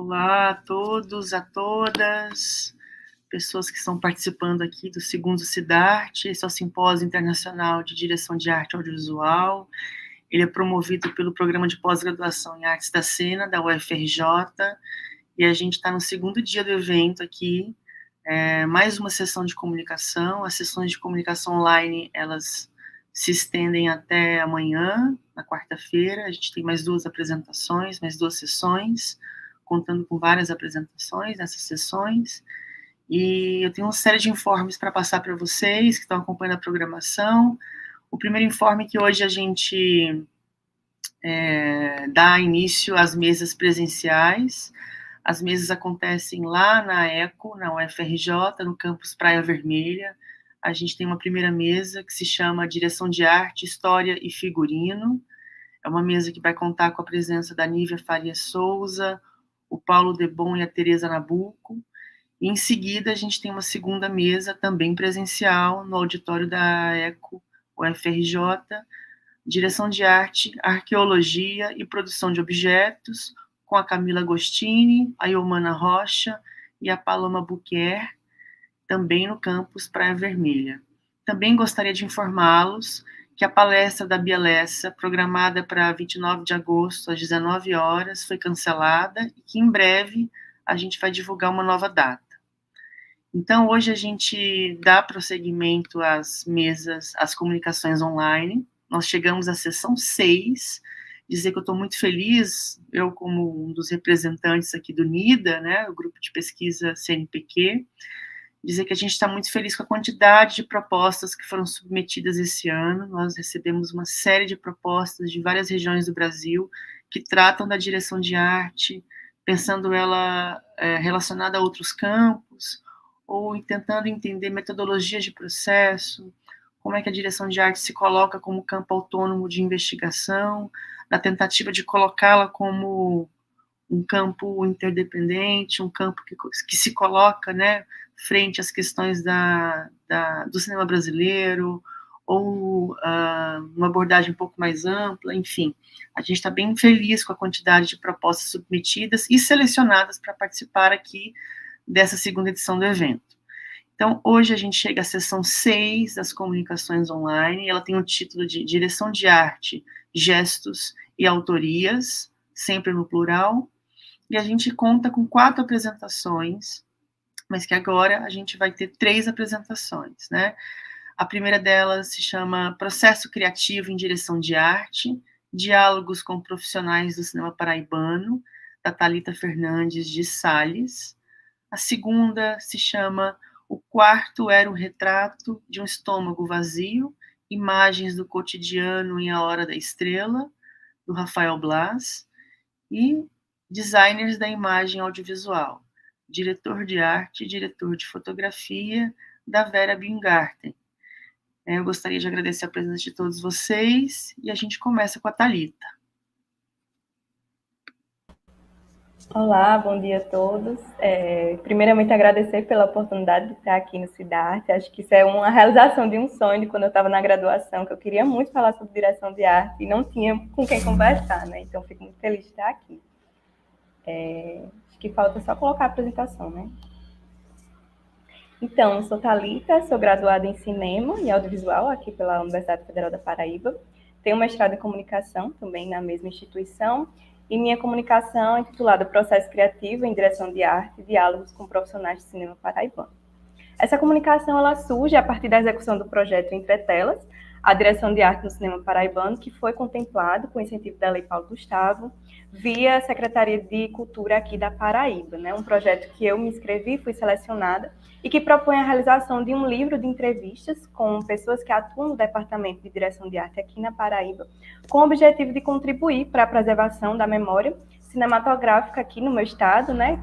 Olá a todos, a todas, pessoas que estão participando aqui do segundo CIDART, esse é o Simpósio Internacional de Direção de Arte Audiovisual. Ele é promovido pelo Programa de Pós-Graduação em Artes da Cena, da UFRJ, e a gente está no segundo dia do evento aqui, mais uma sessão de comunicação. As sessões de comunicação online, elas se estendem até amanhã, na quarta-feira. A gente tem mais duas apresentações, mais duas sessões, contando com várias apresentações nessas sessões, e eu tenho uma série de informes para passar para vocês que estão acompanhando a programação. O primeiro informe é que hoje a gente dá início às mesas presenciais. As mesas acontecem lá na ECO, na UFRJ, no campus Praia Vermelha. A gente tem uma primeira mesa que se chama Direção de Arte, História e Figurino. É uma mesa que vai contar com a presença da Nívia Faria Souza, o Paulo Debon e a Tereza Nabuco. E em seguida a gente tem uma segunda mesa, também presencial, no auditório da ECO, UFRJ, Direção de Arte, Arqueologia e Produção de Objetos, com a Camila Agostini, a Iomana Rocha e a Paloma Buquer, também no campus Praia Vermelha. Também gostaria de informá-los que a palestra da Bia Lessa, programada para 29 de agosto, às 19 horas, foi cancelada e que em breve a gente vai divulgar uma nova data. Então, hoje a gente dá prosseguimento às mesas, às comunicações online. Nós chegamos à sessão 6, dizer que eu estou muito feliz, eu como um dos representantes aqui do NIDA, né, o grupo de pesquisa CNPq, dizer que a gente está muito feliz com a quantidade de propostas que foram submetidas esse ano. Nós recebemos uma série de propostas de várias regiões do Brasil que tratam da direção de arte, pensando ela relacionada a outros campos, ou tentando entender metodologias de processo, como é que a direção de arte se coloca como campo autônomo de investigação, na tentativa de colocá-la como um campo interdependente, um campo que se coloca, né, frente às questões do cinema brasileiro, ou uma abordagem um pouco mais ampla, enfim. A gente está bem feliz com a quantidade de propostas submetidas e selecionadas para participar aqui dessa segunda edição do evento. Então, hoje a gente chega à sessão 6 das comunicações online, ela tem o título de Direção de Arte, Gestos e Autorias, sempre no plural, e a gente conta com 4 apresentações, mas que agora a gente vai ter 3 apresentações, né? A primeira delas se chama Processo Criativo em Direção de Arte, Diálogos com Profissionais do Cinema Paraibano, da Thalita Fernandes de Sales. A segunda se chama O Quarto Era o Retrato de um Estômago Vazio, Imagens do Cotidiano em A Hora da Estrela, do Rafael Blas. E Designers da Imagem Audiovisual, diretor de arte e diretor de fotografia, da Vera Bingarten. Eu gostaria de agradecer a presença de todos vocês, e a gente começa com a Thalita. Olá, bom dia a todos. Primeiramente, agradecer pela oportunidade de estar aqui no CIDART. Acho que isso é uma realização de um sonho de quando eu estava na graduação, que eu queria muito falar sobre direção de arte e não tinha com quem conversar, né? Então, fico muito feliz de estar aqui. Acho que falta só colocar a apresentação, né? Então, eu sou Thalita, sou graduada em Cinema e Audiovisual aqui pela Universidade Federal da Paraíba. Tenho mestrado em Comunicação, também na mesma instituição, e minha comunicação é intitulada Processo Criativo em Direção de Arte, Diálogos com Profissionais de Cinema Paraibano. Essa comunicação ela surge a partir da execução do projeto Entre Telas, a Direção de Arte no Cinema Paraibano, que foi contemplado com incentivo da Lei Paulo Gustavo, via Secretaria de Cultura aqui da Paraíba, né? Um projeto que eu me inscrevi, fui selecionada, e que propõe a realização de um livro de entrevistas com pessoas que atuam no Departamento de Direção de Arte aqui na Paraíba, com o objetivo de contribuir para a preservação da memória cinematográfica aqui no meu estado, né?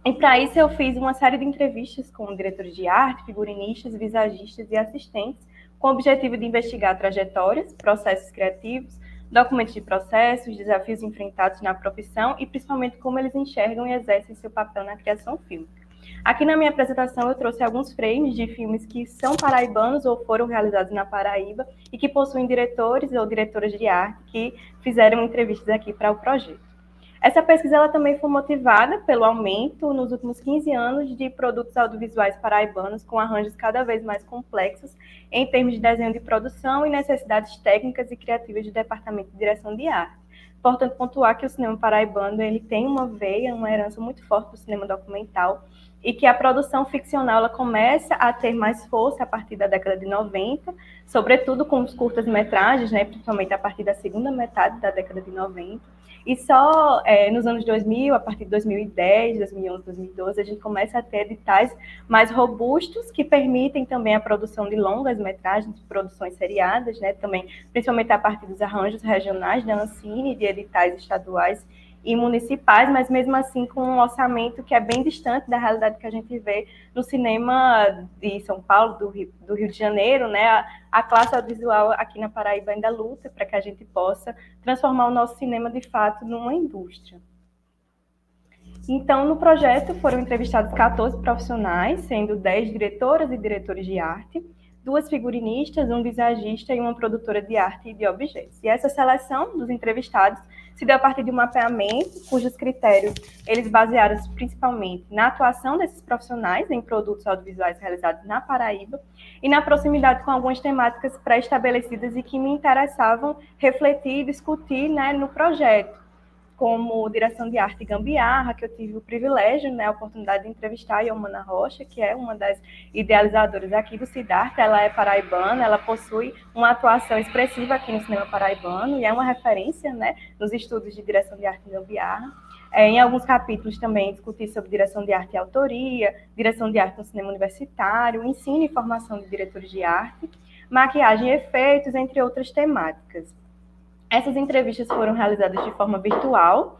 E para isso eu fiz uma série de entrevistas com diretores de arte, figurinistas, visagistas e assistentes, com o objetivo de investigar trajetórias, processos criativos, documentos de processos, desafios enfrentados na profissão e principalmente como eles enxergam e exercem seu papel na criação fílmica. Aqui na minha apresentação eu trouxe alguns frames de filmes que são paraibanos ou foram realizados na Paraíba e que possuem diretores ou diretoras de arte que fizeram entrevistas aqui para o projeto. Essa pesquisa ela também foi motivada pelo aumento nos últimos 15 anos de produtos audiovisuais paraibanos com arranjos cada vez mais complexos em termos de desenho de produção e necessidades técnicas e criativas do Departamento de Direção de Arte. Importante pontuar que o cinema paraibano ele tem uma veia, uma herança muito forte do cinema documental e que a produção ficcional ela começa a ter mais força a partir da década de 90, sobretudo com os curtas-metragens, né, principalmente a partir da segunda metade da década de 90. E só nos anos 2000, a partir de 2010, 2011, 2012, a gente começa a ter editais mais robustos que permitem também a produção de longas-metragens, de produções seriadas, né, também, principalmente a partir dos arranjos regionais da Ancine, de editais estaduais e municipais, mas mesmo assim com um orçamento que é bem distante da realidade que a gente vê no cinema de São Paulo, do Rio de Janeiro, né? A classe audiovisual aqui na Paraíba ainda luta para que a gente possa transformar o nosso cinema, de fato, numa indústria. Então, no projeto foram entrevistados 14 profissionais, sendo 10 diretoras e diretores de arte, 2 figurinistas, um visagista e uma produtora de arte e de objetos. E essa seleção dos entrevistados se deu a partir de um mapeamento, cujos critérios eles basearam principalmente na atuação desses profissionais em produtos audiovisuais realizados na Paraíba e na proximidade com algumas temáticas pré-estabelecidas e que me interessavam refletir e discutir, né, no projeto, como direção de arte e gambiarra, que eu tive o privilégio, né, a oportunidade de entrevistar a Yomana Rocha, que é uma das idealizadoras aqui do Siddhartha. Ela é paraibana, ela possui uma atuação expressiva aqui no cinema paraibano e é uma referência, né, nos estudos de direção de arte e gambiarra. Em alguns capítulos também discuti sobre direção de arte e autoria, direção de arte no cinema universitário, ensino e formação de diretores de arte, maquiagem e efeitos, entre outras temáticas. Essas entrevistas foram realizadas de forma virtual,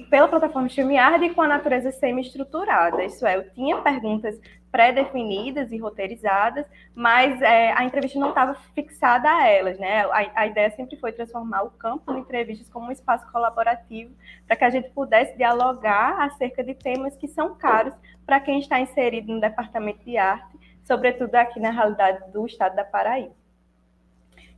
pela plataforma StreamYard e com a natureza semi-estruturada. Isso é, eu tinha perguntas pré-definidas e roteirizadas, mas a entrevista não estava fixada a elas, né? A ideia sempre foi transformar o campo de entrevistas como um espaço colaborativo para que a gente pudesse dialogar acerca de temas que são caros para quem está inserido no departamento de arte, sobretudo aqui na realidade do estado da Paraíba.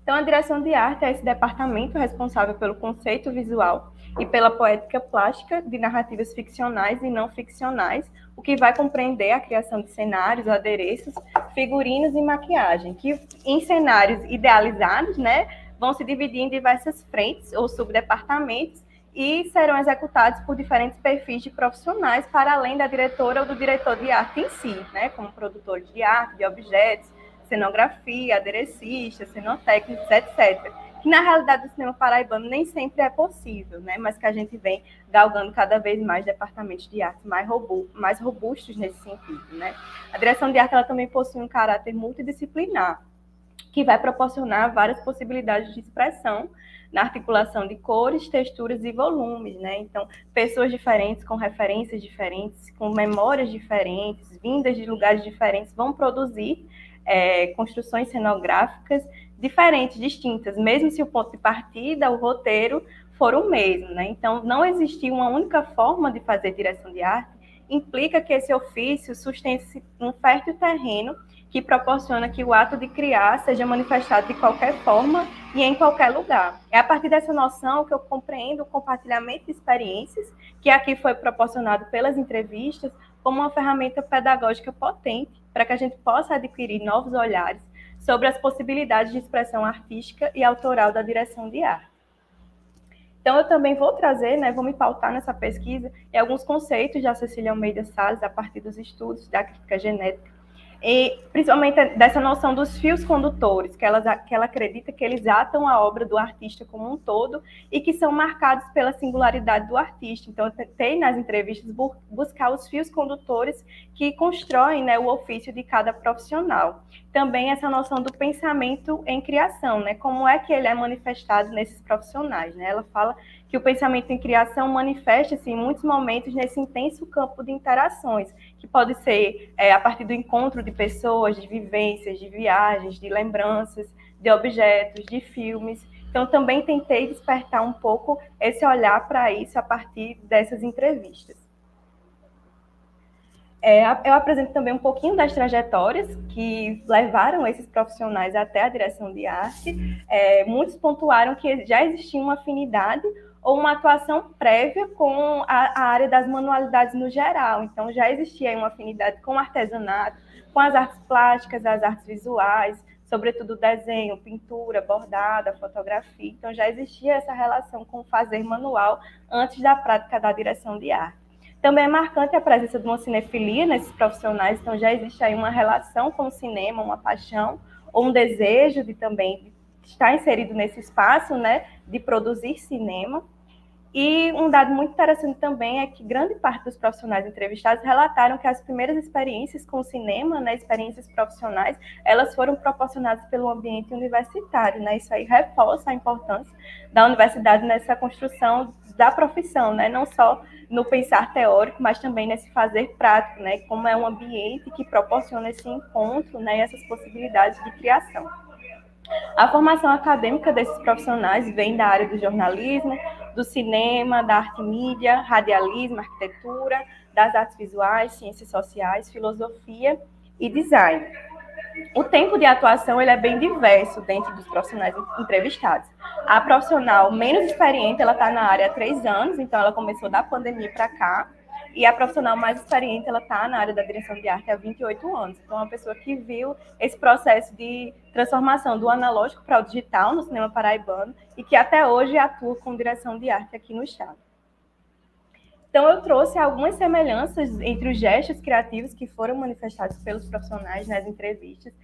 Então, a direção de arte é esse departamento responsável pelo conceito visual e pela poética plástica de narrativas ficcionais e não ficcionais, o que vai compreender a criação de cenários, adereços, figurinos e maquiagem, que em cenários idealizados, né, vão se dividir em diversas frentes ou subdepartamentos e serão executados por diferentes perfis de profissionais, para além da diretora ou do diretor de arte em si, né, como produtores de arte, de objetos, cenografia, aderecistas, cenotécnicos, etc. Que na realidade do cinema paraibano nem sempre é possível, né? Mas que a gente vem galgando cada vez mais departamentos de arte mais robustos nesse sentido, né? A direção de arte ela também possui um caráter multidisciplinar, que vai proporcionar várias possibilidades de expressão na articulação de cores, texturas e volumes, né? Então, pessoas diferentes, com referências diferentes, com memórias diferentes, vindas de lugares diferentes, vão produzir construções cenográficas diferentes, distintas, mesmo se o ponto de partida, o roteiro, for o mesmo, né? Então, não existir uma única forma de fazer direção de arte implica que esse ofício sustente um fértil terreno que proporciona que o ato de criar seja manifestado de qualquer forma e em qualquer lugar. É a partir dessa noção que eu compreendo o compartilhamento de experiências, que aqui foi proporcionado pelas entrevistas, como uma ferramenta pedagógica potente para que a gente possa adquirir novos olhares sobre as possibilidades de expressão artística e autoral da direção de arte. Então, eu também vou trazer, né, vou me pautar nessa pesquisa em alguns conceitos da Cecília Almeida Salles, a partir dos estudos da crítica genética, e principalmente dessa noção dos fios condutores, que ela acredita que eles atam a obra do artista como um todo e que são marcados pela singularidade do artista. Então, eu tentei nas entrevistas buscar os fios condutores que constroem, né, o ofício de cada profissional. Também essa noção do pensamento em criação, né, como é que ele é manifestado nesses profissionais, né? Ela fala que o pensamento em criação manifesta-se em muitos momentos nesse intenso campo de interações, que pode ser a partir do encontro de pessoas, de vivências, de viagens, de lembranças, de objetos, de filmes. Então, também tentei despertar um pouco esse olhar para isso a partir dessas entrevistas. Eu apresento também um pouquinho das trajetórias que levaram esses profissionais até a direção de arte. Muitos pontuaram que já existia uma afinidade ou uma atuação prévia com a área das manualidades no geral. Então, já existia uma afinidade com o artesanato, com as artes plásticas, as artes visuais, sobretudo desenho, pintura, bordado, fotografia. Então, já existia essa relação com o fazer manual antes da prática da direção de arte. Também é marcante a presença de uma cinefilia nesses profissionais, então já existe aí uma relação com o cinema, uma paixão ou um desejo de também estar inserido nesse espaço, né, de produzir cinema. E um dado muito interessante também é que grande parte dos profissionais entrevistados relataram que as primeiras experiências com o cinema, né, experiências profissionais, elas foram proporcionadas pelo ambiente universitário, né? Isso aí reforça a importância da universidade nessa construção da profissão, né? Não só no pensar teórico, mas também nesse fazer prático, né? Como é um ambiente que proporciona esse encontro, né, e essas possibilidades de criação. A formação acadêmica desses profissionais vem da área do jornalismo, do cinema, da arte mídia, radialismo, arquitetura, das artes visuais, ciências sociais, filosofia e design. O tempo de atuação ele é bem diverso dentro dos profissionais entrevistados. A profissional menos experiente, ela está na área há 3 anos, então ela começou da pandemia para cá, e a profissional mais experiente, ela está na área da direção de arte há 28 anos. Então, é uma pessoa que viu esse processo de transformação do analógico para o digital no cinema paraibano e que até hoje atua com direção de arte aqui no estado. Então, eu trouxe algumas semelhanças entre os gestos criativos que foram manifestados pelos profissionais nas entrevistas.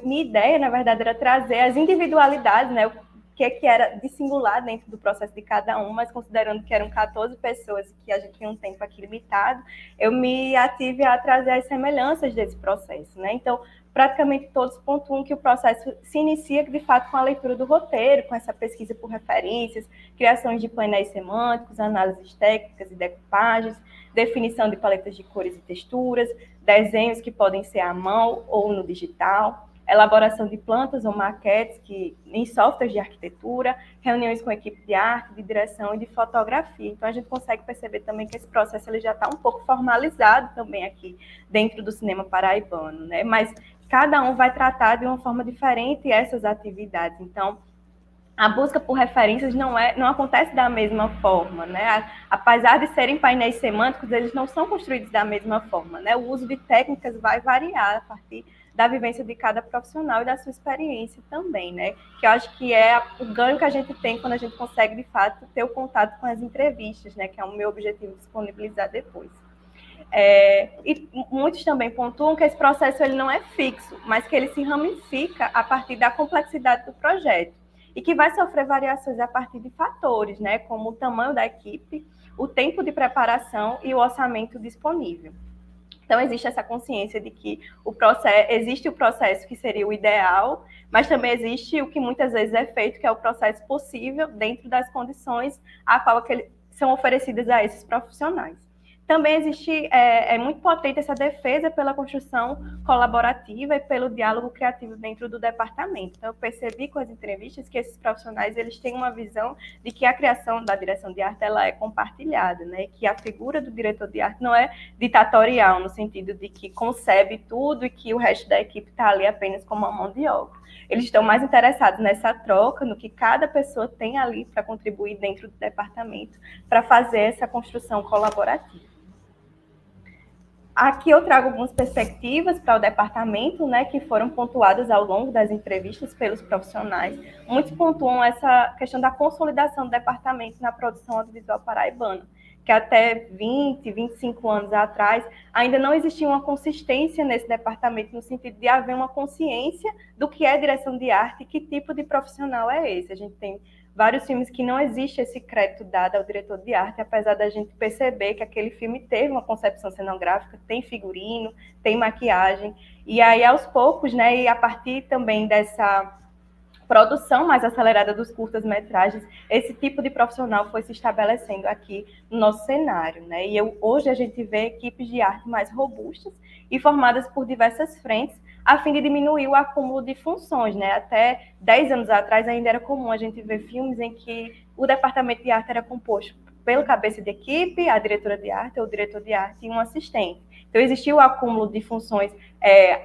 Minha ideia, na verdade, era trazer as individualidades, né, o que era de singular dentro do processo de cada um, mas considerando que eram 14 pessoas e que a gente tinha um tempo aqui limitado, eu me ative a trazer as semelhanças desse processo, né? Então, praticamente todos pontuam que o processo se inicia, de fato, com a leitura do roteiro, com essa pesquisa por referências, criações de painéis semânticos, análises técnicas e decoupagens, definição de paletas de cores e texturas, desenhos que podem ser à mão ou no digital, elaboração de plantas ou maquetes em softwares de arquitetura, reuniões com a equipe de arte, de direção e de fotografia. Então, a gente consegue perceber também que esse processo ele já está um pouco formalizado também aqui dentro do cinema paraibano, né? Mas cada um vai tratar de uma forma diferente essas atividades. Então, a busca por referências não acontece da mesma forma, né? Apesar de serem painéis semânticos, eles não são construídos da mesma forma, né? O uso de técnicas vai variar a partir da vivência de cada profissional e da sua experiência também, né? Que eu acho que é o ganho que a gente tem quando a gente consegue, de fato, ter o contato com as entrevistas, né? Que é o meu objetivo disponibilizar depois. E muitos também pontuam que esse processo ele não é fixo, mas que ele se ramifica a partir da complexidade do projeto e que vai sofrer variações a partir de fatores, né, como o tamanho da equipe, o tempo de preparação e o orçamento disponível. Então, existe essa consciência de que existe o processo que seria o ideal, mas também existe o que muitas vezes é feito, que é o processo possível dentro das condições a qual são oferecidas a esses profissionais. Também existe, muito potente essa defesa pela construção colaborativa e pelo diálogo criativo dentro do departamento. Então, eu percebi com as entrevistas que esses profissionais eles têm uma visão de que a criação da direção de arte ela é compartilhada, né? Que a figura do diretor de arte não é ditatorial, no sentido de que concebe tudo e que o resto da equipe está ali apenas como uma mão de obra. Eles estão mais interessados nessa troca, no que cada pessoa tem ali para contribuir dentro do departamento, para fazer essa construção colaborativa. Aqui eu trago algumas perspectivas para o departamento, né, que foram pontuadas ao longo das entrevistas pelos profissionais. Muitos pontuam essa questão da consolidação do departamento na produção audiovisual paraibana, que até 20, 25 anos atrás ainda não existia uma consistência nesse departamento, no sentido de haver uma consciência do que é direção de arte e que tipo de profissional é esse. A gente tem vários filmes que não existe esse crédito dado ao diretor de arte, apesar da gente perceber que aquele filme teve uma concepção cenográfica, tem figurino, tem maquiagem, e aí aos poucos, né, e a partir também dessa produção mais acelerada dos curtas-metragens, esse tipo de profissional foi se estabelecendo aqui no nosso cenário, né? E hoje a gente vê equipes de arte mais robustas e formadas por diversas frentes, a fim de diminuir o acúmulo de funções, né? Até 10 anos atrás ainda era comum a gente ver filmes em que o departamento de arte era composto pelo cabeça de equipe, a diretora de arte ou o diretor de arte e um assistente. Então, existia o acúmulo de funções,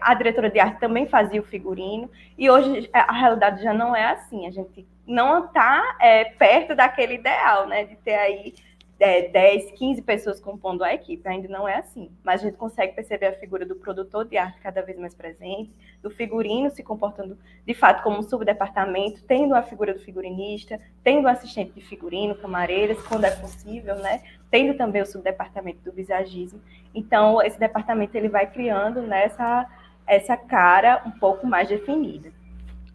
a diretora de arte também fazia o figurino, e hoje a realidade já não é assim, a gente não está perto daquele ideal, né, de ter aí 10, 15 pessoas compondo a equipe, ainda não é assim, mas a gente consegue perceber a figura do produtor de arte cada vez mais presente, do figurino se comportando de fato como um subdepartamento, tendo a figura do figurinista, tendo o assistente de figurino, camareiras, quando é possível, né, tendo também o subdepartamento do visagismo. Então, esse departamento ele vai criando, né, essa cara um pouco mais definida.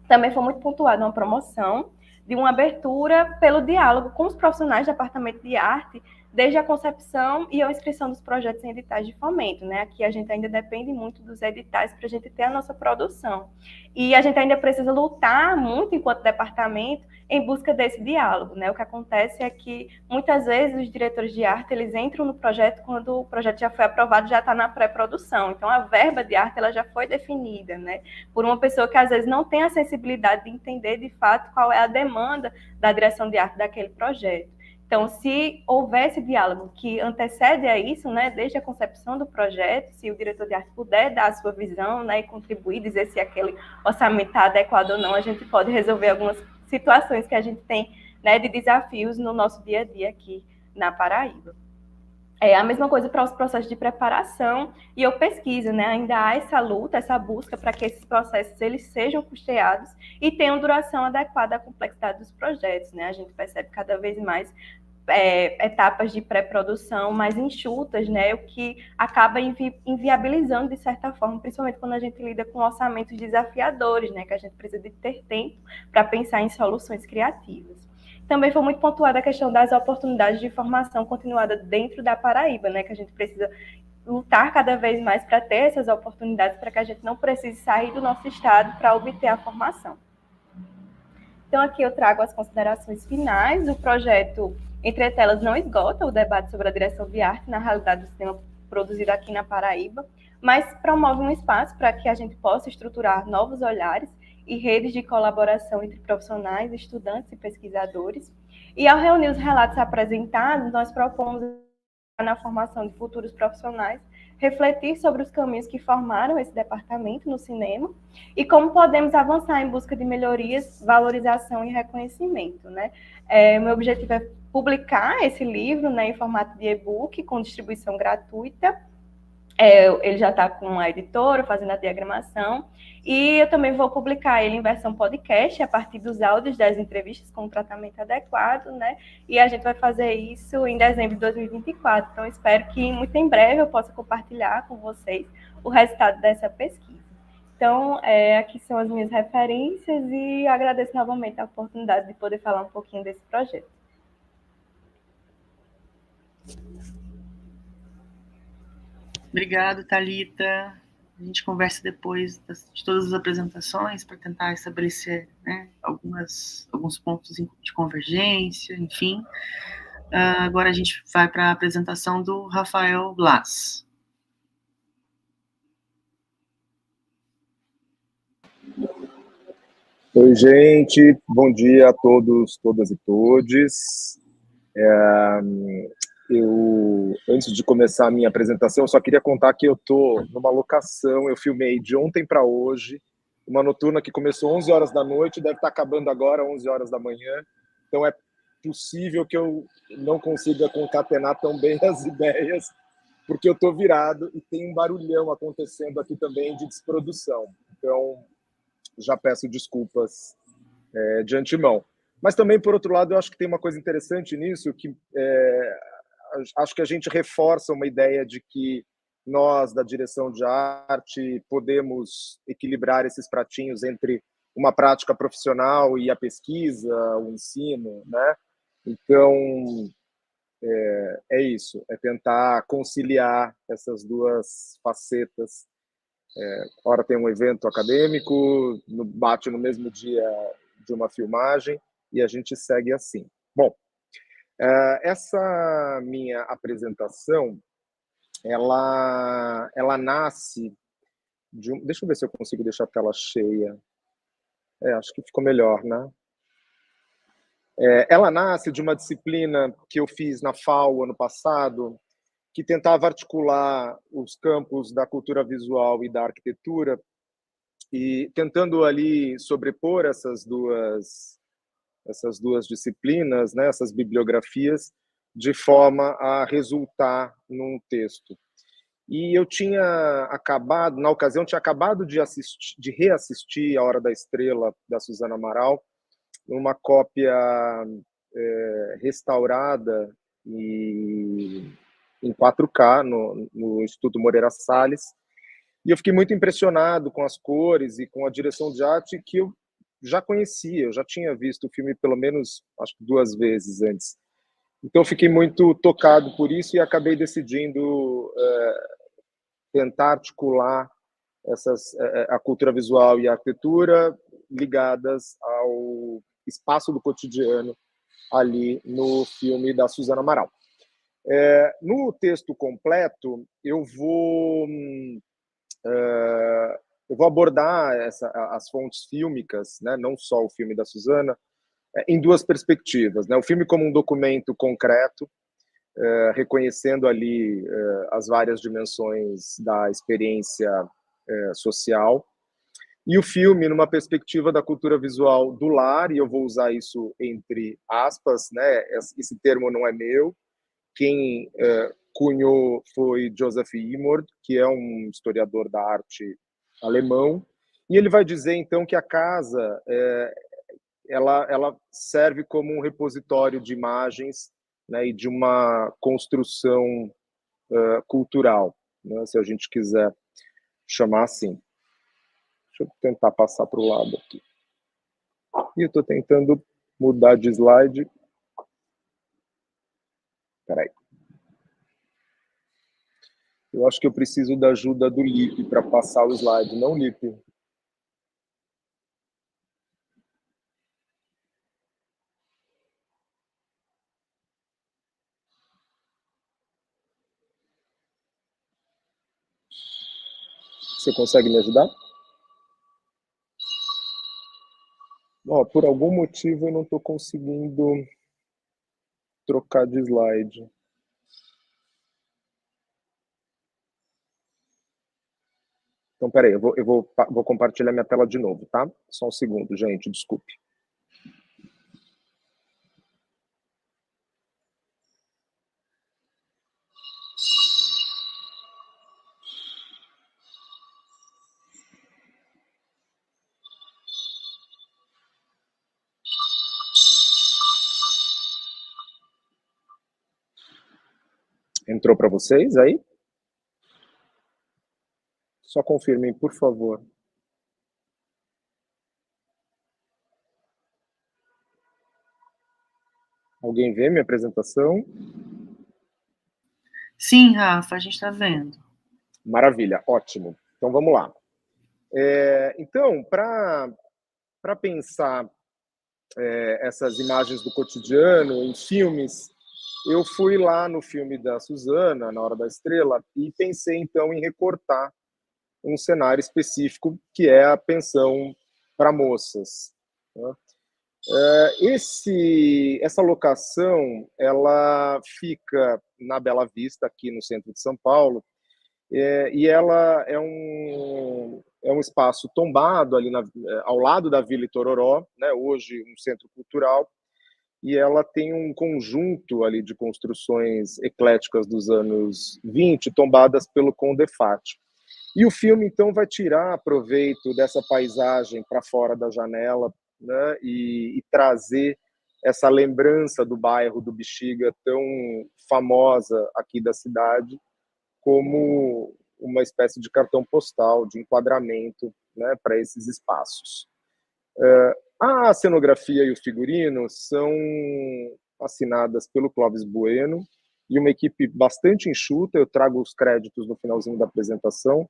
Também foi muito pontuado uma promoção de uma abertura pelo diálogo com os profissionais do departamento de arte, desde a concepção e a inscrição dos projetos em editais de fomento, né? Aqui a gente ainda depende muito dos editais para a gente ter a nossa produção. E a gente ainda precisa lutar muito enquanto departamento em busca desse diálogo, né? O que acontece é que muitas vezes os diretores de arte eles entram no projeto quando o projeto já foi aprovado, já está na pré-produção. Então a verba de arte ela já foi definida, né? Por uma pessoa que às vezes não tem a sensibilidade de entender de fato qual é a demanda da direção de arte daquele projeto. Então, se houver esse diálogo que antecede a isso, né, desde a concepção do projeto, se o diretor de arte puder dar a sua visão, né, e contribuir, dizer se aquele orçamento está adequado ou não, a gente pode resolver algumas situações que a gente tem, né, de desafios no nosso dia a dia aqui na Paraíba. A mesma coisa para os processos de preparação e ou pesquisa, né? Ainda há essa luta, essa busca para que esses processos eles sejam custeados e tenham duração adequada à complexidade dos projetos, né? A gente percebe cada vez mais etapas de pré-produção mais enxutas, né? O que acaba inviabilizando de certa forma, principalmente quando a gente lida com orçamentos desafiadores, né? Que a gente precisa de ter tempo para pensar em soluções criativas. Também foi muito pontuada a questão das oportunidades de formação continuada dentro da Paraíba, né? Que a gente precisa lutar cada vez mais para ter essas oportunidades, para que a gente não precise sair do nosso estado para obter a formação. Então, aqui eu trago as considerações finais. O projeto Entre Telas não esgota o debate sobre a direção de arte na realidade do cinema produzido aqui na Paraíba, mas promove um espaço para que a gente possa estruturar novos olhares e redes de colaboração entre profissionais, estudantes e pesquisadores. E ao reunir os relatos apresentados, nós propomos, na formação de futuros profissionais, refletir sobre os caminhos que formaram esse departamento no cinema e como podemos avançar em busca de melhorias, valorização e reconhecimento, né? Meu objetivo é publicar esse livro, né, em formato de e-book, com distribuição gratuita. Ele já está com a editora, fazendo a diagramação, e eu também vou publicar ele em versão podcast, a partir dos áudios das entrevistas com o tratamento adequado, né? E a gente vai fazer isso em dezembro de 2024. Então, espero que muito em breve eu possa compartilhar com vocês o resultado dessa pesquisa. Então, aqui são as minhas referências e agradeço novamente a oportunidade de poder falar um pouquinho desse projeto. Obrigada, Thalita. A gente conversa depois de todas as apresentações para tentar estabelecer, né, alguns pontos de convergência, enfim. Agora a gente vai para a apresentação do Rafael Blas. Oi, gente. Bom dia a todos, todas e todes. Antes de começar a minha apresentação, eu só queria contar que eu estou numa locação. Eu filmei de ontem para hoje, uma noturna que começou 11 horas da noite, deve estar acabando agora, 11 horas da manhã. Então, é possível que eu não consiga concatenar tão bem as ideias, porque eu estou virado e tem um barulhão acontecendo aqui também de desprodução. Então, já peço desculpas de antemão. Mas também, por outro lado, eu acho que tem uma coisa interessante nisso, que acho que a gente reforça uma ideia de que nós, da direção de arte, podemos equilibrar esses pratinhos entre uma prática profissional e a pesquisa, o ensino, né? Então, é isso, é tentar conciliar essas duas facetas. Ora tem um evento acadêmico, bate no mesmo dia de uma filmagem, e a gente segue assim. Bom, essa minha apresentação, ela nasce de um... Deixa eu ver se eu consigo deixar a tela cheia. Acho que ficou melhor, né? Ela nasce de uma disciplina que eu fiz na FAO ano passado, que tentava articular os campos da cultura visual e da arquitetura, e tentando ali sobrepor essas duas disciplinas, né, essas bibliografias, de forma a resultar num texto. E eu tinha acabado, na ocasião, tinha acabado de reassistir A Hora da Estrela, da Suzana Amaral, numa cópia restaurada e em 4K no Instituto Moreira Salles, e eu fiquei muito impressionado com as cores e com a direção de arte que eu já conhecia, eu já tinha visto o filme pelo menos, acho que 2 vezes antes. Então eu fiquei muito tocado por isso e acabei decidindo tentar articular a cultura visual e a arquitetura ligadas ao espaço do cotidiano ali no filme da Suzana Amaral. No texto completo, eu vou abordar as fontes fílmicas, né, não só o filme da Suzana, em 2 perspectivas, né? O filme como um documento concreto, reconhecendo ali as várias dimensões da experiência social, e o filme numa perspectiva da cultura visual do lar, e eu vou usar isso entre aspas, né? Esse termo não é meu, quem cunhou foi Joseph Imord, que é um historiador da arte alemão, e ele vai dizer então que a casa ela serve como um repositório de imagens, né, e de uma construção cultural, né, se a gente quiser chamar assim. Deixa eu tentar passar para o lado aqui. E eu estou tentando mudar de slide. Peraí. Eu acho que eu preciso da ajuda do Lipe para passar o slide, não, Lipe? Você consegue me ajudar? Por algum motivo eu não estou conseguindo trocar de slide. Então, peraí, eu vou compartilhar minha tela de novo, tá? Só um segundo, gente, desculpe. Entrou para vocês aí? Só confirmem, por favor. Alguém vê minha apresentação? Sim, Rafa, a gente está vendo. Maravilha, ótimo. Então vamos lá. Então, para pensar essas imagens do cotidiano em filmes, eu fui lá no filme da Suzana, Na Hora da Estrela, e pensei então em recortar um cenário específico que é a pensão para moças, né? Essa locação ela fica na Bela Vista, aqui no centro de São Paulo, e ela é um espaço tombado ali ao lado da Vila Itororó, né, hoje um centro cultural, e ela tem um conjunto ali de construções ecléticas dos anos 20, tombadas pelo Condefat. E o filme, então, vai tirar proveito dessa paisagem para fora da janela, né, e trazer essa lembrança do bairro do Bexiga, tão famosa aqui da cidade, como uma espécie de cartão postal, de enquadramento, né, para esses espaços. A cenografia e o figurino são assinadas pelo Clóvis Bueno e uma equipe bastante enxuta. Eu trago os créditos no finalzinho da apresentação.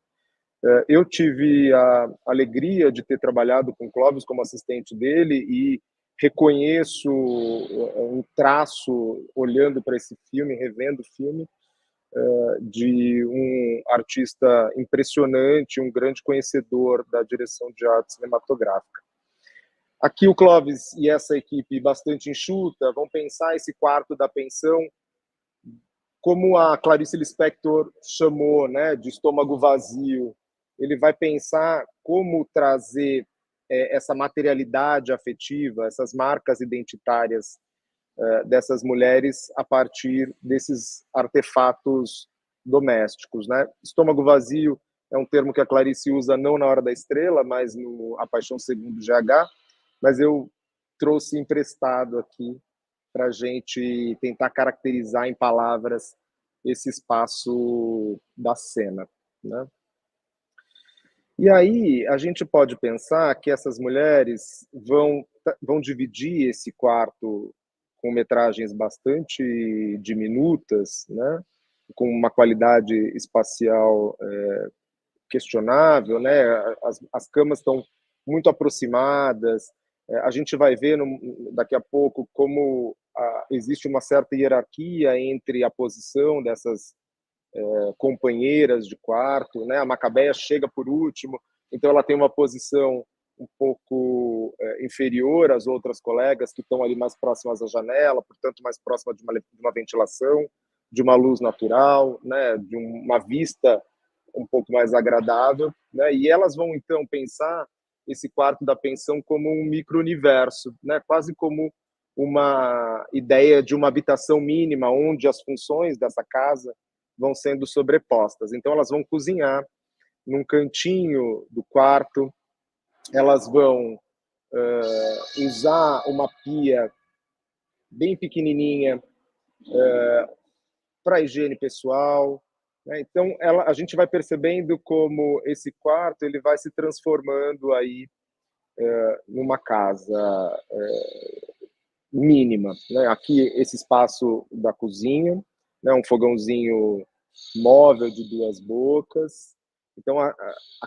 Eu tive a alegria de ter trabalhado com o Clóvis como assistente dele e reconheço um traço, olhando para esse filme, revendo o filme, de um artista impressionante, um grande conhecedor da direção de arte cinematográfica. Aqui o Clóvis e essa equipe bastante enxuta vão pensar esse quarto da pensão como a Clarice Lispector chamou, né, de estômago vazio. Ele vai pensar como trazer essa materialidade afetiva, essas marcas identitárias dessas mulheres a partir desses artefatos domésticos, né? Estômago vazio é um termo que a Clarice usa não na Hora da Estrela, mas no A Paixão Segundo GH, mas eu trouxe emprestado aqui para a gente tentar caracterizar em palavras esse espaço da cena, né? E aí a gente pode pensar que essas mulheres vão dividir esse quarto com metragens bastante diminutas, né? Com uma qualidade espacial questionável, né? As camas estão muito aproximadas. A gente vai ver daqui a pouco como existe uma certa hierarquia entre a posição dessas companheiras de quarto, né? A Macabeia chega por último, então ela tem uma posição um pouco inferior às outras colegas que estão ali mais próximas à janela, portanto mais próxima de uma ventilação, de uma luz natural, né? De uma vista um pouco mais agradável, né? E elas vão então pensar esse quarto da pensão como um micro-universo, né? Quase como uma ideia de uma habitação mínima onde as funções dessa casa vão sendo sobrepostas. Então elas vão cozinhar num cantinho do quarto, elas vão usar uma pia bem pequenininha para higiene pessoal, né? Então a gente vai percebendo como esse quarto ele vai se transformando aí numa casa mínima, né? Aqui esse espaço da cozinha, né? Um fogãozinho móvel de 2 bocas. Então a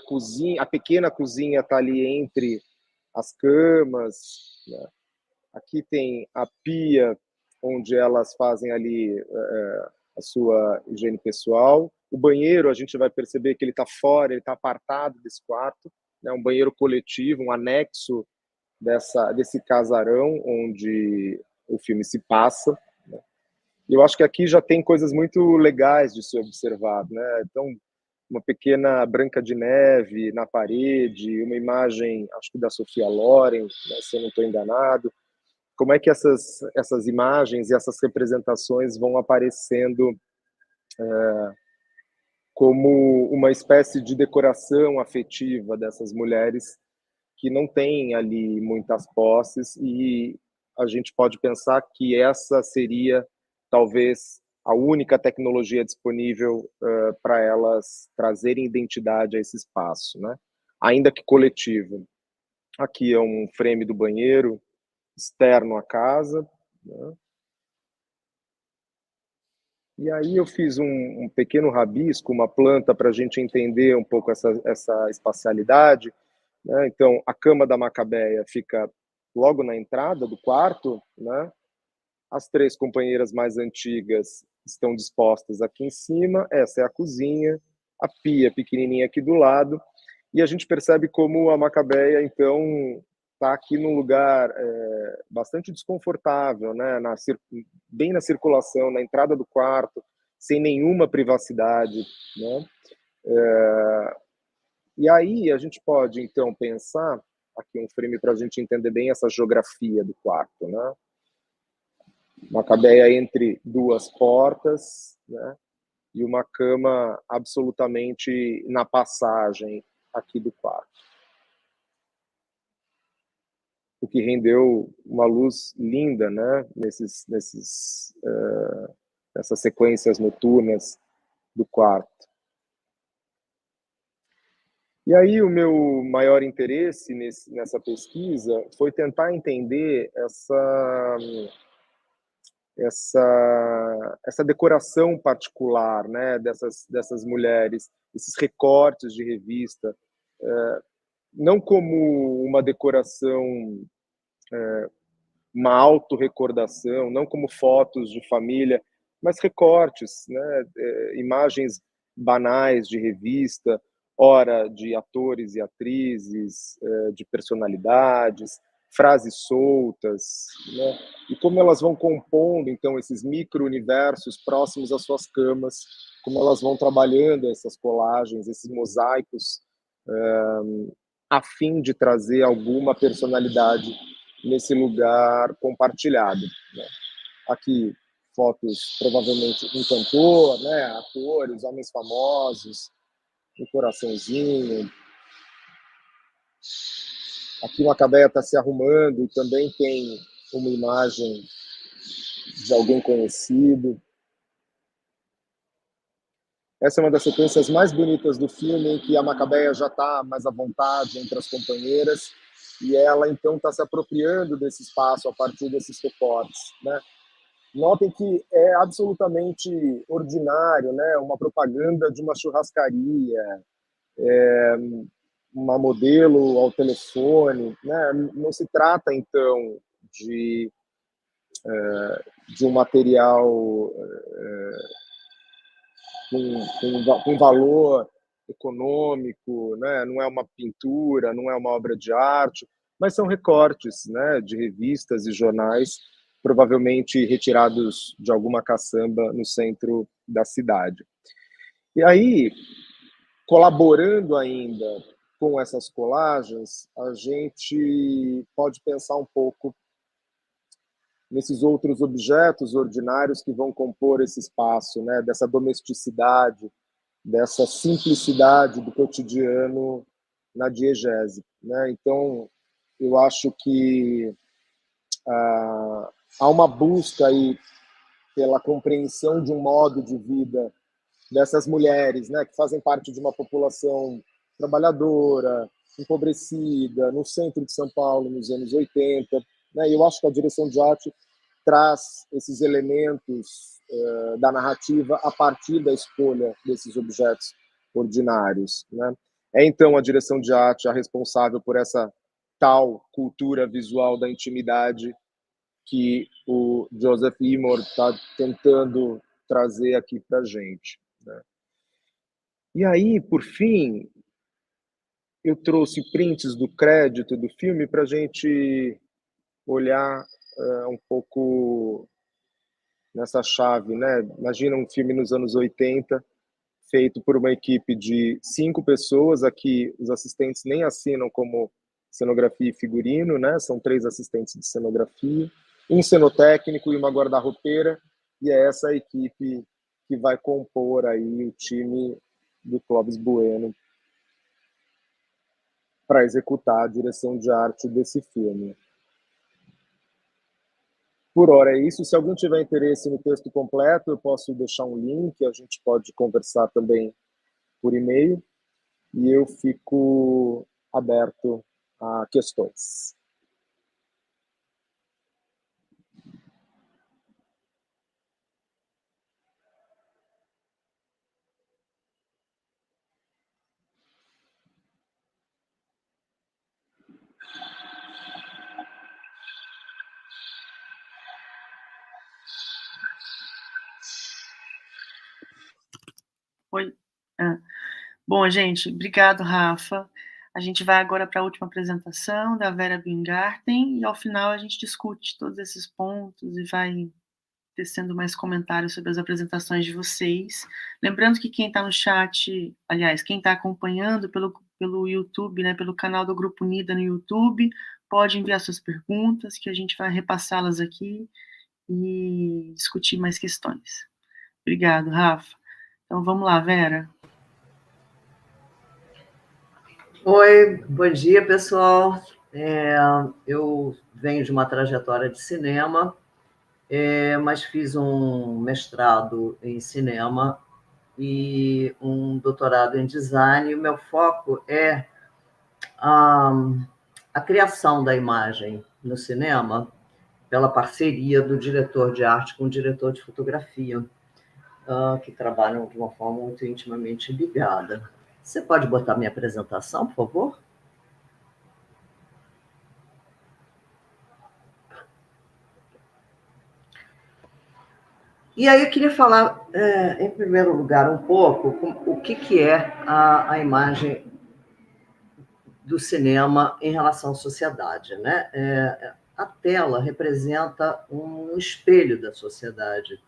cozinha, a pequena cozinha está ali entre as camas, né? Aqui tem a pia onde elas fazem ali a sua higiene pessoal. O banheiro, a gente vai perceber que ele está fora, ele está apartado desse quarto, né? Um banheiro coletivo, um anexo desse casarão onde o filme se passa, né? E eu acho que aqui já tem coisas muito legais de se observar, né? Então, uma pequena Branca de Neve na parede, uma imagem, acho que da Sofia Loren, né, se eu não estou enganado. Como é que essas imagens e essas representações vão aparecendo como uma espécie de decoração afetiva dessas mulheres que não têm ali muitas posses, e a gente pode pensar que essa seria talvez a única tecnologia disponível para elas trazerem identidade a esse espaço, né? Ainda que coletivo. Aqui é um frame do banheiro externo à casa, né? E aí eu fiz um pequeno rabisco, uma planta para a gente entender um pouco essa espacialidade, né? Então, a cama da Macabeia fica logo na entrada do quarto, né? As 3 companheiras mais antigas estão dispostas aqui em cima, essa é a cozinha, a pia pequenininha aqui do lado, e a gente percebe como a Macabeia, então, está aqui num lugar bastante desconfortável, né? Bem na circulação, na entrada do quarto, sem nenhuma privacidade, né? E aí a gente pode, então, pensar, aqui um frame para a gente entender bem essa geografia do quarto, né? Macabeia entre 2 portas, né? E uma cama absolutamente na passagem aqui do quarto. O que rendeu uma luz linda, né? Nessas sequências noturnas do quarto. E aí o meu maior interesse nessa pesquisa foi tentar entender essa decoração particular, né, dessas mulheres, esses recortes de revista, não como uma decoração, uma autorrecordação, não como fotos de família, mas recortes, né, imagens banais de revista, ora de atores e atrizes, de personalidades, frases soltas, né? E como elas vão compondo, então, esses micro-universos próximos às suas camas, como elas vão trabalhando essas colagens, esses mosaicos, a fim de trazer alguma personalidade nesse lugar compartilhado, né? Aqui, fotos, provavelmente, um cantor, né? Atores, homens famosos, um coraçãozinho. Aqui uma Macabeia está se arrumando e também tem uma imagem de alguém conhecido. Essa é uma das sequências mais bonitas do filme, em que a Macabeia já está mais à vontade entre as companheiras e ela, então, está se apropriando desse espaço a partir desses recortes, né? Notem que é absolutamente ordinário, né? Uma propaganda de uma churrascaria, uma modelo ao telefone, né? Não se trata, então, de um material com valor econômico, né? Não é uma pintura, não é uma obra de arte, mas são recortes, né, de revistas e jornais, provavelmente retirados de alguma caçamba no centro da cidade. E aí, colaborando ainda com essas colagens, a gente pode pensar um pouco nesses outros objetos ordinários que vão compor esse espaço, né, dessa domesticidade, dessa simplicidade do cotidiano na diegese, né? Então, eu acho que há uma busca aí pela compreensão de um modo de vida dessas mulheres, né, que fazem parte de uma população trabalhadora, empobrecida, no centro de São Paulo, nos anos 80. Né? E eu acho que a direção de arte traz esses elementos da narrativa a partir da escolha desses objetos ordinários. Né? É, então, a direção de arte a responsável por essa tal cultura visual da intimidade que o Joseph Imor está tentando trazer aqui para a gente. Né? E aí, por fim, eu trouxe prints do crédito do filme para a gente olhar um pouco nessa chave, né? Imagina um filme nos anos 80, feito por uma equipe de 5 pessoas. Aqui os assistentes nem assinam como cenografia e figurino, né? São 3 assistentes de cenografia, um cenotécnico e uma guarda-roupeira, e é essa a equipe que vai compor aí o time do Clóvis Bueno para executar a direção de arte desse filme. Por hora é isso. Se alguém tiver interesse no texto completo, eu posso deixar um link, a gente pode conversar também por e-mail, e eu fico aberto a questões. Oi. Bom, gente, obrigado, Rafa. A gente vai agora para a última apresentação da Vera Bingarten e ao final a gente discute todos esses pontos e vai tecendo mais comentários sobre as apresentações de vocês. Lembrando que quem está no chat, aliás, quem está acompanhando pelo YouTube, né, pelo canal do Grupo Unida no YouTube, pode enviar suas perguntas, que a gente vai repassá-las aqui e discutir mais questões. Obrigado, Rafa. Então vamos lá, Vera. Oi, bom dia, pessoal. Eu venho de uma trajetória de cinema, mas fiz um mestrado em cinema e um doutorado em design. E o meu foco é a criação da imagem no cinema pela parceria do diretor de arte com o diretor de fotografia, que trabalham de uma forma muito intimamente ligada. Você pode botar minha apresentação, por favor? E aí eu queria falar, em primeiro lugar, um pouco o que é a imagem do cinema em relação à sociedade, né? A tela representa um espelho da sociedade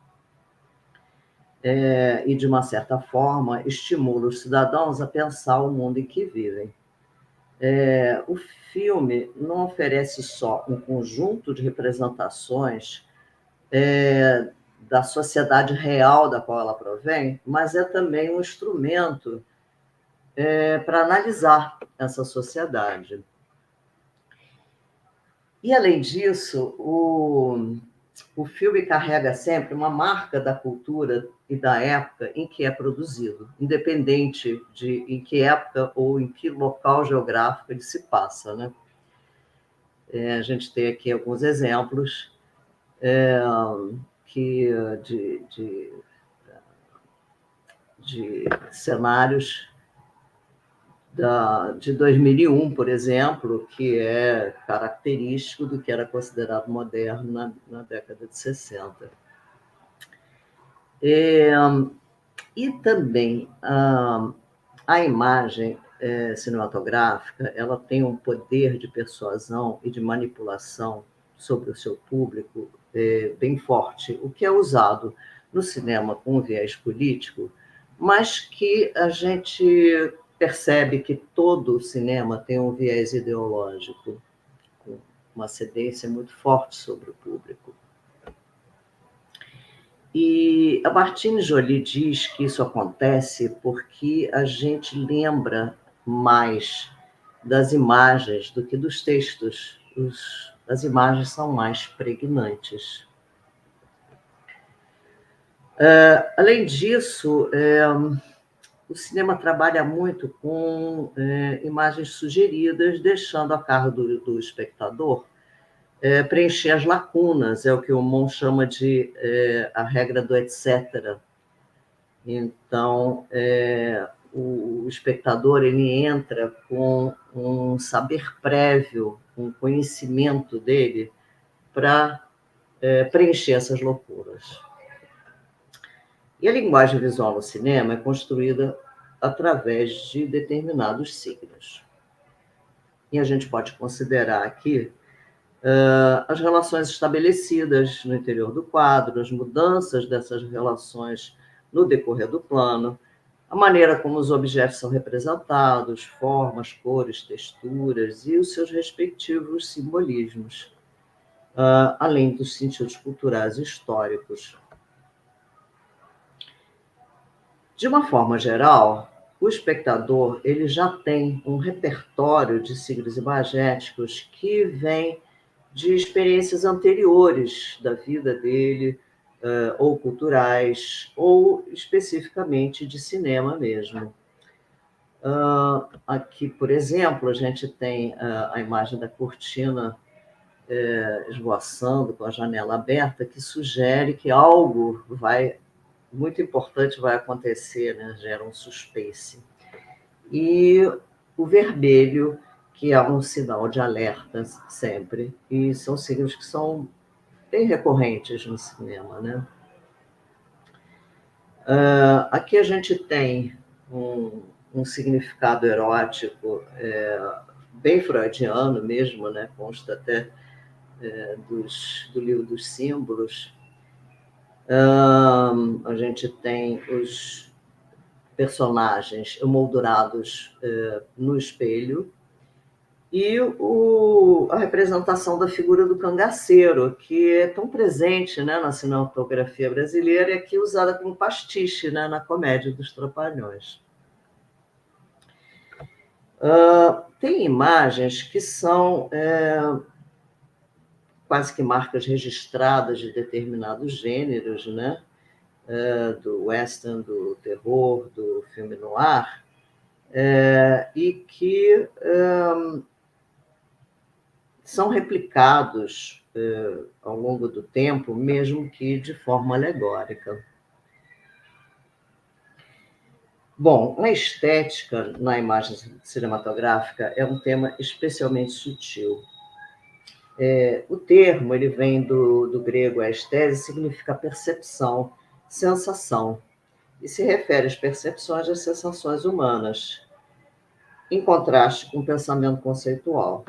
e, de uma certa forma, estimula os cidadãos a pensar o mundo em que vivem. O filme não oferece só um conjunto de representações da sociedade real da qual ela provém, mas é também um instrumento para analisar essa sociedade. E, além disso, o filme carrega sempre uma marca da cultura e da época em que é produzido, independente de em que época ou em que local geográfico ele se passa, né? A gente tem aqui alguns exemplos de cenários de 2001, por exemplo, que é característico do que era considerado moderno na década de 60. E também a imagem cinematográfica, ela tem um poder de persuasão e de manipulação sobre o seu público bem forte, o que é usado no cinema com um viés político, mas que a gente percebe que todo o cinema tem um viés ideológico, com uma ascendência muito forte sobre o público. E a Martine Joly diz que isso acontece porque a gente lembra mais das imagens do que dos textos. As imagens são mais pregnantes. Além disso, o cinema trabalha muito com imagens sugeridas, deixando a cargo do espectador preencher as lacunas, é o que o Mon chama de a regra do etc. Então, o espectador ele entra com um saber prévio, um conhecimento dele para preencher essas loucuras. E a linguagem visual no cinema é construída através de determinados signos. E a gente pode considerar aqui as relações estabelecidas no interior do quadro, as mudanças dessas relações no decorrer do plano, a maneira como os objetos são representados, formas, cores, texturas e os seus respectivos simbolismos, além dos sentidos culturais e históricos. De uma forma geral, o espectador ele já tem um repertório de signos imagéticos que vem de experiências anteriores da vida dele, ou culturais, ou especificamente de cinema mesmo. Aqui, por exemplo, a gente tem a imagem da cortina esvoaçando com a janela aberta, que sugere que algo muito importante vai acontecer, né? Gera um suspense. E o vermelho, que é um sinal de alerta sempre, e são signos que são bem recorrentes no cinema, né? Aqui a gente tem um significado erótico bem freudiano mesmo, né? Consta até do livro dos símbolos. A gente tem os personagens emoldurados no espelho e a representação da figura do cangaceiro, que é tão presente, né, na cinematografia brasileira e aqui usada como pastiche, né, na comédia dos Trapalhões. Tem imagens que são quase que marcas registradas de determinados gêneros, né? Do western, do terror, do filme noir, e que são replicados ao longo do tempo, mesmo que de forma alegórica. Bom, a estética na imagem cinematográfica é um tema especialmente sutil. O termo ele vem do grego estese, significa percepção, sensação, e se refere às percepções das sensações humanas. em contraste com o pensamento conceitual.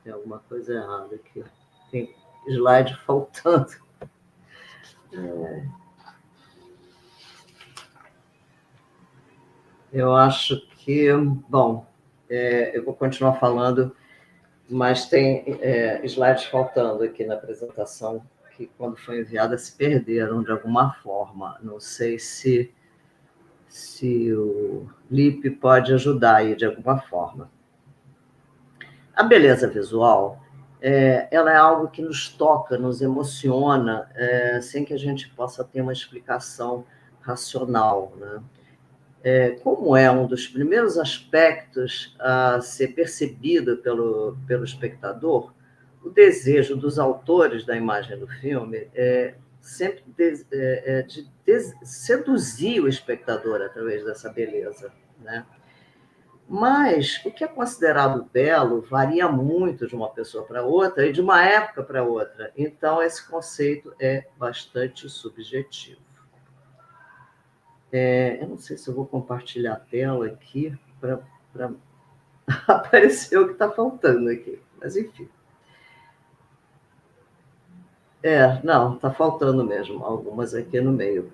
Tem alguma coisa errada aqui. Tem slide faltando. Eu acho que, bom, eu vou continuar falando, mas tem slides faltando aqui na apresentação que, quando foi enviada, se perderam de alguma forma. Não sei se o Lipe pode ajudar aí de alguma forma. A beleza visual, ela é algo que nos toca, nos emociona, sem que a gente possa ter uma explicação racional, né? Como é um dos primeiros aspectos a ser percebido pelo espectador, o desejo dos autores da imagem do filme é sempre de seduzir o espectador através dessa beleza, né? Mas o que é considerado belo varia muito de uma pessoa para outra e de uma época para outra. Então, esse conceito é bastante subjetivo. Eu não sei se eu vou compartilhar a tela aqui para aparecer o que está faltando aqui, mas enfim. Não, está faltando mesmo, algumas aqui no meio.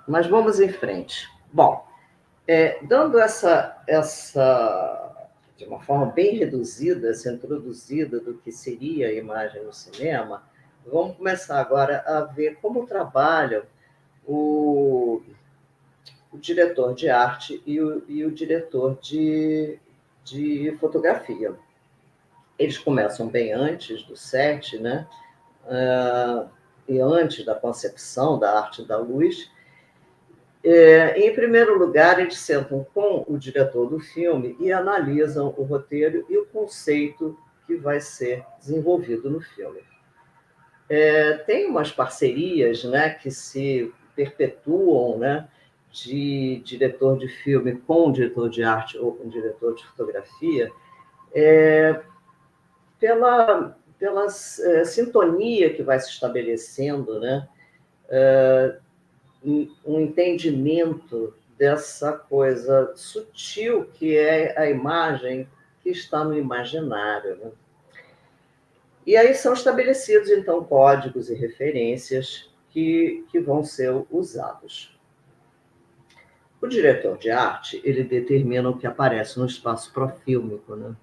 Mas vamos em frente. Bom, dando essa, de uma forma bem reduzida, essa introduzida do que seria a imagem no cinema, vamos começar agora a ver como trabalham o diretor de arte e o diretor de fotografia. Eles começam bem antes do set, né? E antes da concepção da arte da luz. Em primeiro lugar, eles sentam com o diretor do filme e analisam o roteiro e o conceito que vai ser desenvolvido no filme. Tem umas parcerias, né, que se perpetuam, né, de diretor de filme com diretor de arte ou com diretor de fotografia, pela sintonia que vai se estabelecendo, né, um entendimento dessa coisa sutil que é a imagem que está no imaginário, né? E aí são estabelecidos, então, códigos e referências que vão ser usados. O diretor de arte, ele determina o que aparece no espaço profílmico, né?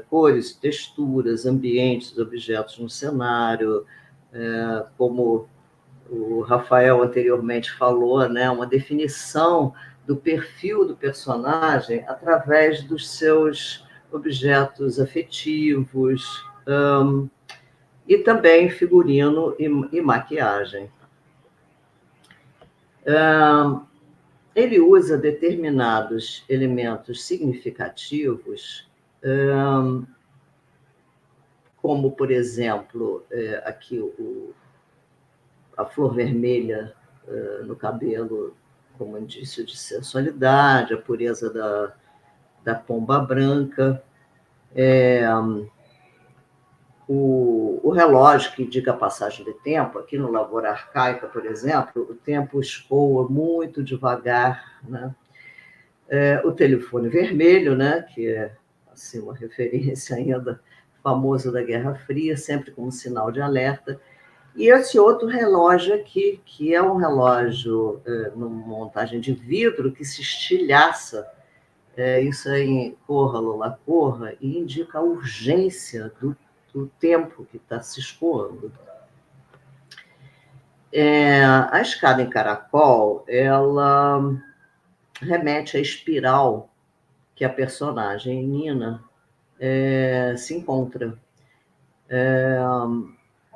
Cores, texturas, ambientes, objetos no cenário, como o Rafael anteriormente falou, né? Uma definição do perfil do personagem através dos seus objetos afetivos, e também figurino e maquiagem. Ele usa determinados elementos significativos, como, por exemplo, aqui a flor vermelha no cabelo como indício de sensualidade, a pureza da pomba branca, o relógio que indica a passagem de tempo, aqui no Lavoura Arcaica, por exemplo, o tempo escoa muito devagar, né? O telefone vermelho, né, que é assim, uma referência ainda famosa da Guerra Fria, sempre como sinal de alerta. E esse outro relógio aqui, que é um relógio numa montagem de vidro que se estilhaça, isso aí em corra, Lola, corra, e indica a urgência do tempo que está se escoando. A escada em caracol, ela remete à espiral que a personagem Nina se encontra.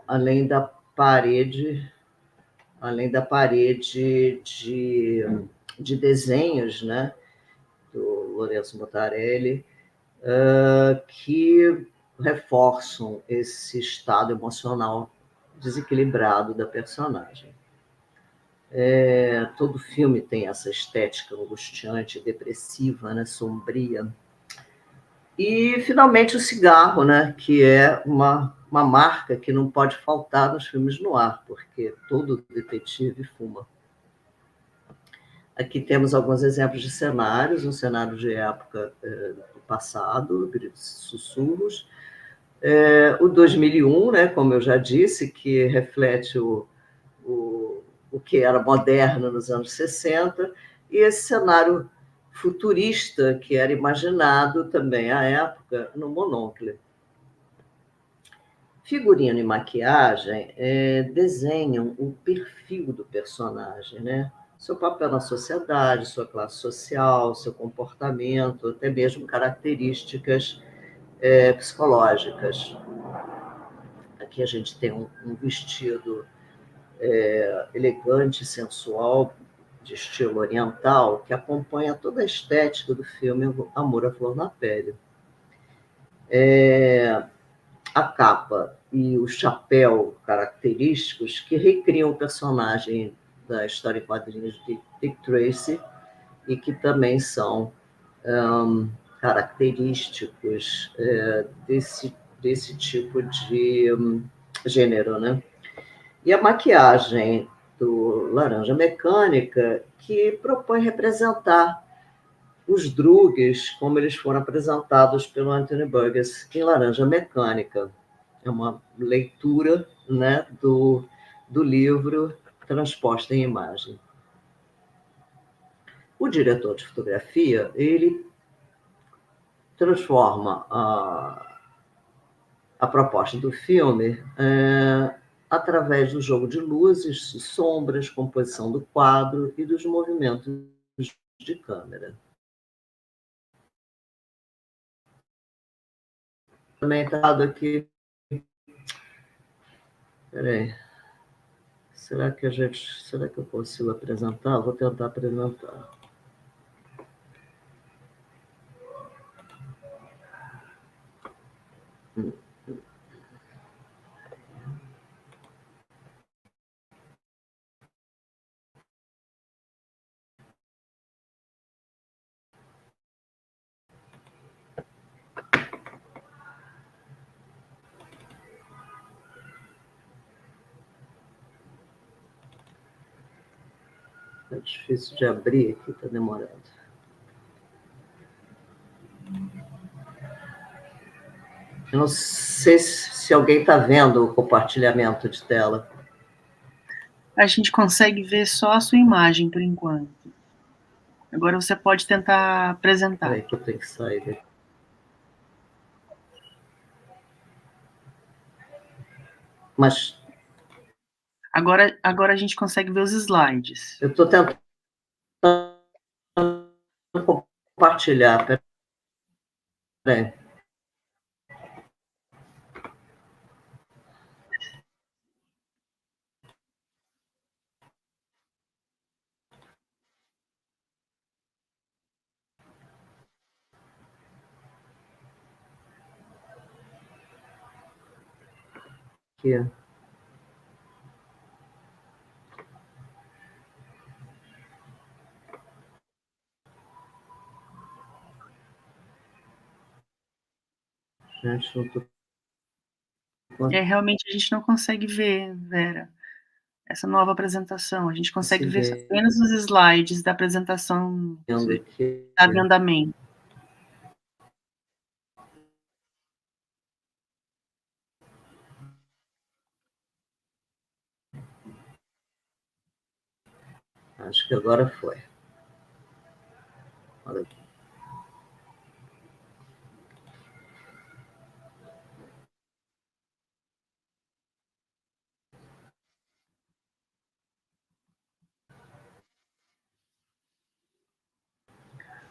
Além da parede de desenhos, né, do Lourenço Mutarelli, que reforçam esse estado emocional desequilibrado da personagem. Todo filme tem essa estética angustiante, depressiva, né, sombria. E, finalmente, o cigarro, né, que é uma marca que não pode faltar nos filmes noir, porque todo detetive fuma. Aqui temos alguns exemplos de cenários, um cenário de época do passado, gritos e sussurros. O 2001, né, como eu já disse, que reflete o que era moderno nos anos 60, e esse cenário futurista que era imaginado também à época no Monocle. Figurino e maquiagem desenham o perfil do personagem, né? Seu papel na sociedade, sua classe social, seu comportamento, até mesmo características psicológicas. Aqui a gente tem um vestido elegante, sensual, de estilo oriental, que acompanha toda a estética do filme Amor à Flor na Pele. A capa e o chapéu característicos que recriam o personagem da história em quadrinhos de Dick Tracy e que também são característicos desse tipo de gênero, né? E a maquiagem do Laranja Mecânica, que propõe representar os drugs como eles foram apresentados pelo Anthony Burgess em Laranja Mecânica. É uma leitura, né, do livro transposta em imagem. O diretor de fotografia, ele transforma a proposta do filme através do jogo de luzes e sombras, composição do quadro e dos movimentos de câmera. Também está dado aqui. Peraí. Será que eu consigo apresentar? Vou tentar apresentar. É difícil de abrir aqui, está demorando. Eu não sei se alguém está vendo o compartilhamento de tela. A gente consegue ver só a sua imagem, por enquanto. Agora você pode tentar apresentar. Peraí que eu tenho que sair daqui. Mas... Agora a gente consegue ver os slides. Eu estou tentando compartilhar. Peraí. Aqui. Gente, não tô... Realmente a gente não consegue ver, Vera, essa nova apresentação. A gente consegue ver apenas os slides da apresentação está em andamento. Acho que agora foi. Olha aqui.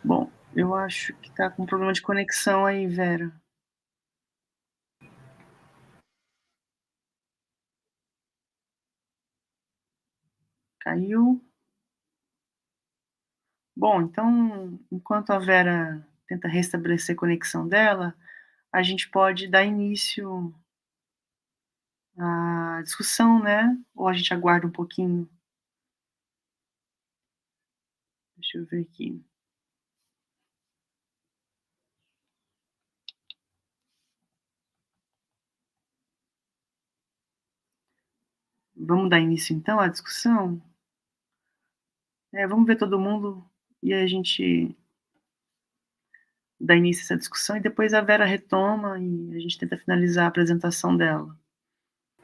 Bom, eu acho que está com problema de conexão aí, Vera. Caiu. Bom, então, enquanto a Vera tenta restabelecer a conexão dela, a gente pode dar início à discussão, né? Ou a gente aguarda um pouquinho? Deixa eu ver aqui. Vamos dar início, então, à discussão? Vamos ver todo mundo e aí a gente dá início a essa discussão e depois a Vera retoma e a gente tenta finalizar a apresentação dela.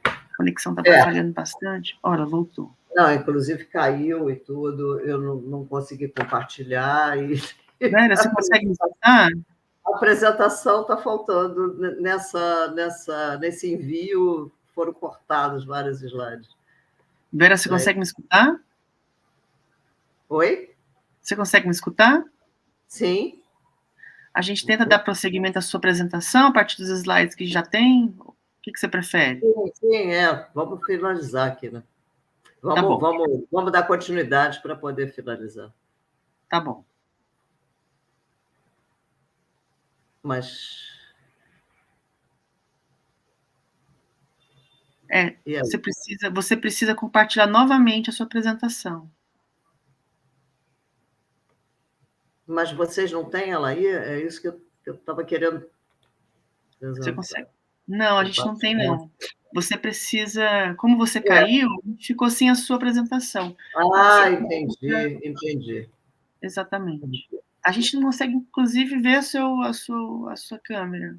A conexão estava falhando bastante. Ora, voltou. Não, inclusive caiu e tudo, eu não consegui compartilhar. Vera, você consegue me escutar? A apresentação está faltando. Nesse envio foram cortados vários slides. Vera, você consegue me escutar? Oi? Você consegue me escutar? Sim. A gente tenta dar prosseguimento à sua apresentação a partir dos slides que já tem? O que você prefere? Sim, vamos finalizar aqui, né? Vamos dar continuidade para poder finalizar. Tá bom. Mas... Você precisa compartilhar novamente a sua apresentação. Mas vocês não têm ela aí? É isso que eu estava querendo... Você consegue? Não, a gente não tem, não. Você precisa... Como você caiu, ficou sem a sua apresentação. Entendi. Exatamente. A gente não consegue, inclusive, ver a sua câmera.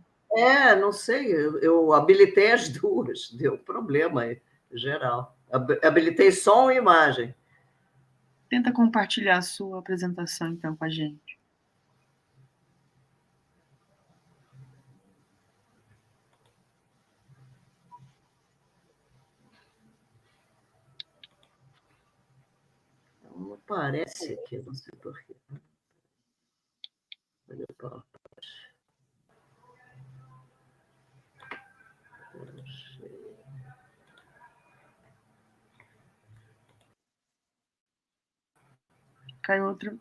Não sei. Eu habilitei as duas. Deu problema aí, geral. Habilitei som e imagem. Tenta compartilhar a sua apresentação, então, com a gente. Não parece que, não sei porquê. Caiu outra.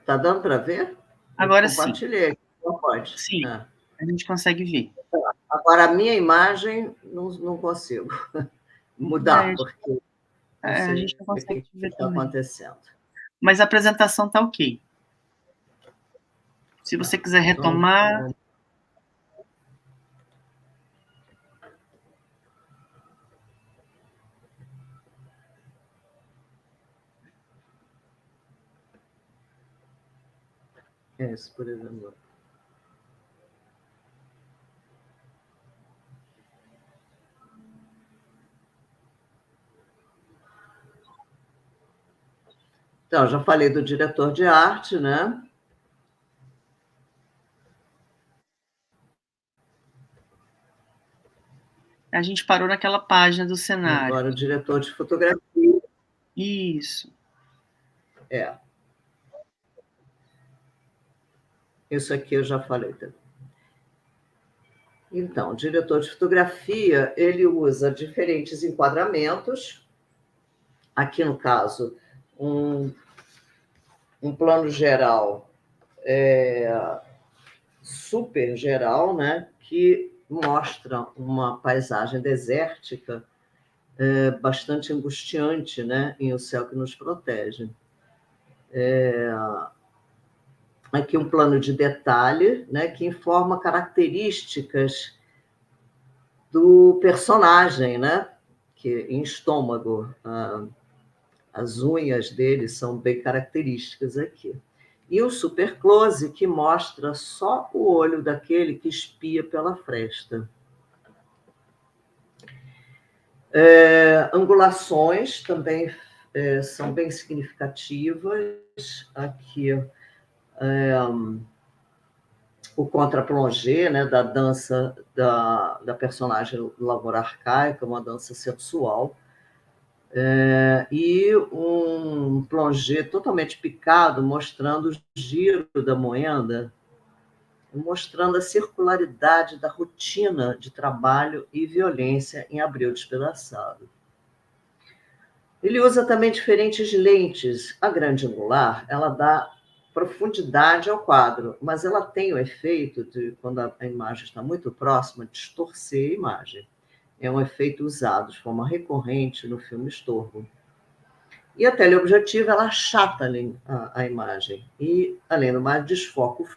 Tá dando para ver? Agora sim. Compartilhei. Não pode. Sim, a gente consegue ver. Agora, a minha imagem, não consigo mudar, porque a gente não consegue ver o que está acontecendo. Mas a apresentação está ok. Se você quiser retomar... Isso, por exemplo. Então, já falei do diretor de arte, né? A gente parou naquela página do cenário. Agora o diretor de fotografia. Isso. Isso aqui eu já falei também. Então, o diretor de fotografia, ele usa diferentes enquadramentos. Aqui, no caso, um plano geral, super geral, né, que mostra uma paisagem desértica bastante angustiante, né, em O Céu que Nos Protege. Aqui um plano de detalhe, né, que informa características do personagem, né, que em estômago, as unhas dele são bem características aqui. E o super close, que mostra só o olho daquele que espia pela fresta. Angulações também são bem significativas. Aqui o contra-plongé, né, da dança da personagem Lavoura Arcaica, uma dança sensual. E um plongé totalmente picado, mostrando o giro da moenda, mostrando a circularidade da rotina de trabalho e violência em Abril Despedaçado. Ele usa também diferentes lentes. A grande angular, ela dá profundidade ao quadro, mas ela tem o efeito de, quando a imagem está muito próxima, distorcer a imagem. É um efeito usado de forma recorrente no filme Estorvo. E a teleobjetiva, ela achata a imagem. E, além do mais, desfoca o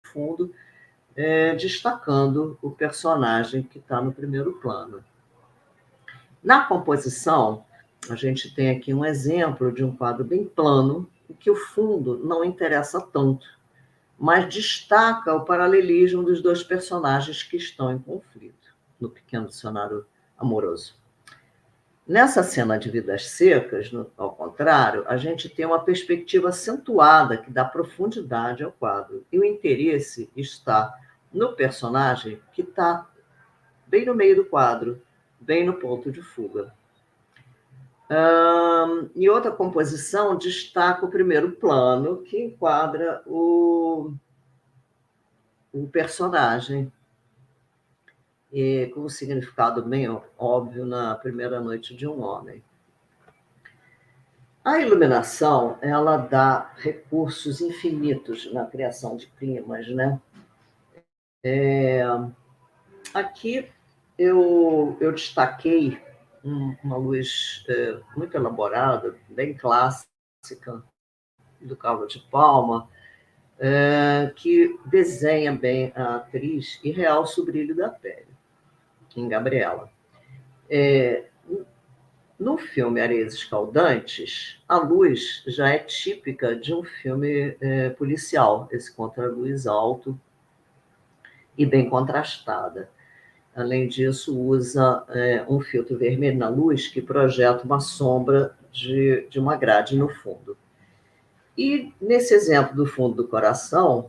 fundo, destacando o personagem que está no primeiro plano. Na composição, a gente tem aqui um exemplo de um quadro bem plano, em que o fundo não interessa tanto, mas destaca o paralelismo dos dois personagens que estão em conflito no pequeno dicionário amoroso. Nessa cena de Vidas Secas, ao contrário, a gente tem uma perspectiva acentuada que dá profundidade ao quadro. E o interesse está no personagem que está bem no meio do quadro, bem no ponto de fuga. E outra composição destaca o primeiro plano, que enquadra o personagem, com um significado bem óbvio na primeira noite de um homem. A iluminação, ela dá recursos infinitos na criação de climas, né? Aqui eu destaquei uma luz muito elaborada, bem clássica, do Carlos de Palma, que desenha bem a atriz e realça o brilho da pele, em Gabriela. No filme Areias Escaldantes, a luz já é típica de um filme policial, esse contraluz alto e bem contrastada. Além disso, usa um filtro vermelho na luz que projeta uma sombra de uma grade no fundo. E nesse exemplo do fundo do coração,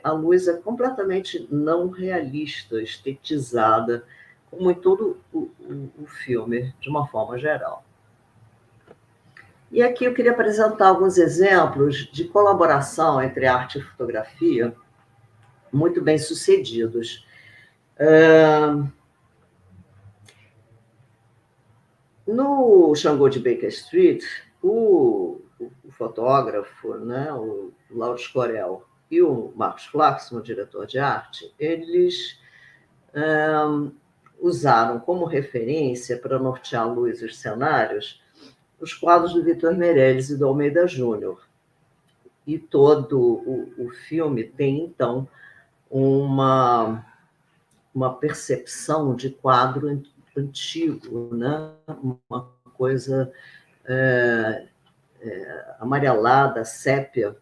a luz é completamente não realista, estetizada, como em todo o filme, de uma forma geral. E aqui eu queria apresentar alguns exemplos de colaboração entre arte e fotografia muito bem sucedidos. No Xangô de Baker Street, o fotógrafo, né, o Lauro Escorel, e o Marcos Flaxman, o diretor de arte, eles usaram como referência para nortear a luz e os cenários os quadros do Vitor Meirelles e do Almeida Júnior. E todo o filme tem, então, uma percepção de quadro antigo, né? Uma coisa amarelada, sépia,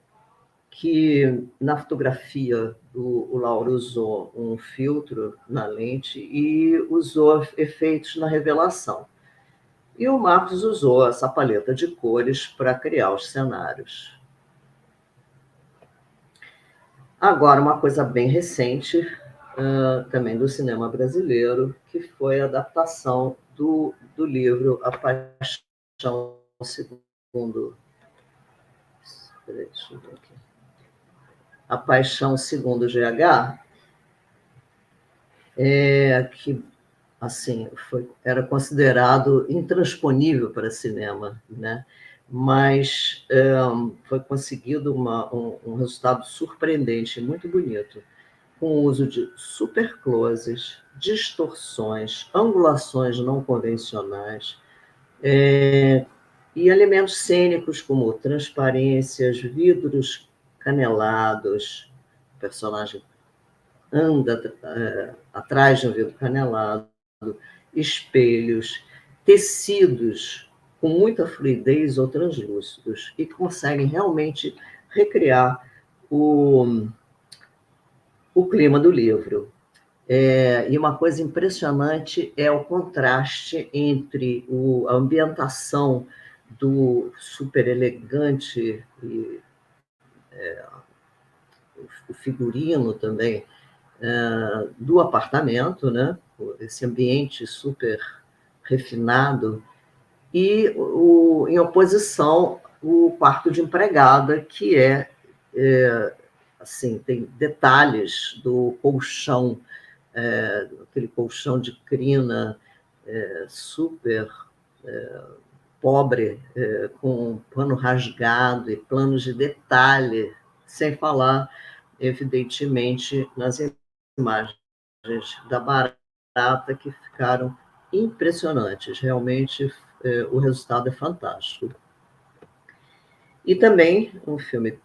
que na fotografia o Lauro usou um filtro na lente e usou efeitos na revelação. E o Marcos usou essa paleta de cores para criar os cenários. Agora, uma coisa bem recente, também do cinema brasileiro, que foi a adaptação do livro A Paixão Segundo... Peraí, deixa eu ver aqui. A Paixão Segundo GH, que assim, era considerado intransponível para cinema, né? Mas foi conseguido um resultado surpreendente, muito bonito, com o uso de supercloses, distorções, angulações não convencionais, e elementos cênicos como transparências, vidros canelados, o personagem anda atrás de um vidro canelado, espelhos, tecidos com muita fluidez ou translúcidos, e conseguem realmente recriar o clima do livro. E uma coisa impressionante é o contraste entre a ambientação do super elegante e o figurino também do apartamento, né? Esse ambiente super refinado, e em oposição o quarto de empregada, que assim, tem detalhes do colchão, aquele colchão de crina super pobre, com pano rasgado e planos de detalhe, sem falar, evidentemente, nas imagens da barata, que ficaram impressionantes. Realmente, o resultado é fantástico. E também um filme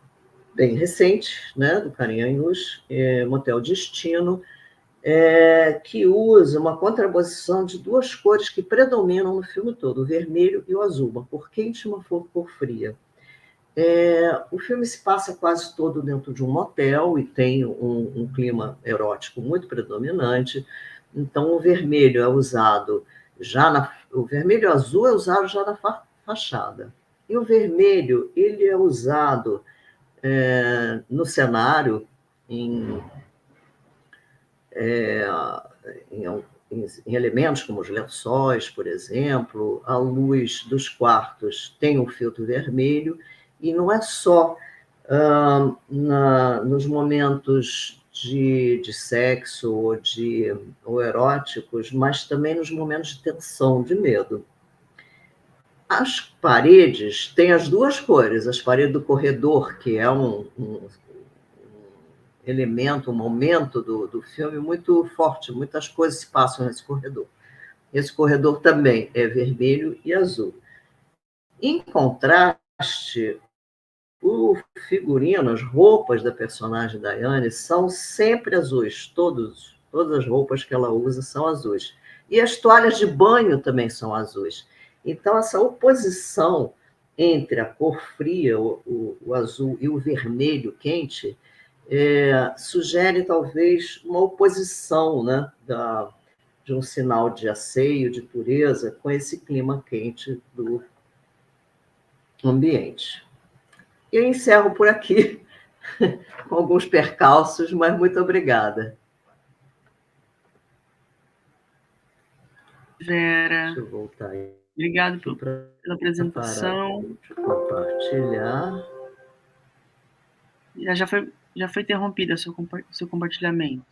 bem recente, né, do Carinhanhus, Motel Destino, que usa uma contraposição de duas cores que predominam no filme todo, o vermelho e o azul, uma cor quente e uma cor fria. O filme se passa quase todo dentro de um motel e tem um clima erótico muito predominante. Então, o vermelho é usado o vermelho e o azul é usado já na fachada. E o vermelho, ele é usado no cenário em elementos como os lençóis, por exemplo. A luz dos quartos tem um filtro vermelho, e não é só nos momentos de sexo ou eróticos, mas também nos momentos de tensão, de medo. As paredes têm as duas cores, as paredes do corredor, que é um elemento, um momento do filme muito forte, muitas coisas se passam nesse corredor. Esse corredor também é vermelho e azul. Em contraste, o figurino, as roupas da personagem Daiane são sempre azuis, todas as roupas que ela usa são azuis. E as toalhas de banho também são azuis. Então, essa oposição entre a cor fria, o azul, e o vermelho quente, sugere talvez uma oposição, né, de um sinal de asseio, de pureza, com esse clima quente do ambiente. Eu encerro por aqui, com alguns percalços, mas muito obrigada. Vera. Deixa eu voltar aí. Obrigado pela apresentação. Deixa eu compartilhar. Já foi interrompido o seu compartilhamento.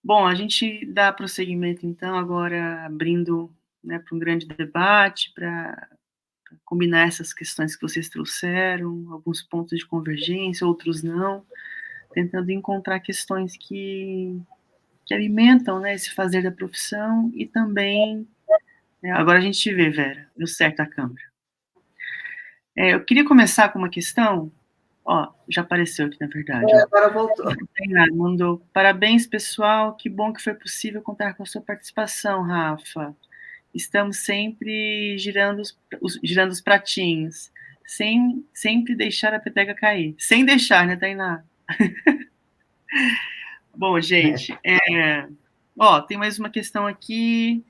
Bom, a gente dá prosseguimento, então, agora abrindo, né, para um grande debate, para combinar essas questões que vocês trouxeram, alguns pontos de convergência, outros não, tentando encontrar questões que alimentam, né, esse fazer da profissão e também... agora a gente vê, Vera, deu certo a câmera. Eu queria começar com uma questão. Já apareceu aqui, na verdade. Agora voltou. Mandou: parabéns, pessoal, que bom que foi possível contar com a sua participação, Rafa. Estamos sempre girando os pratinhos, sem sempre deixar a peteca cair. Sem deixar, né, Tainá? Bom, gente, tem mais uma questão aqui.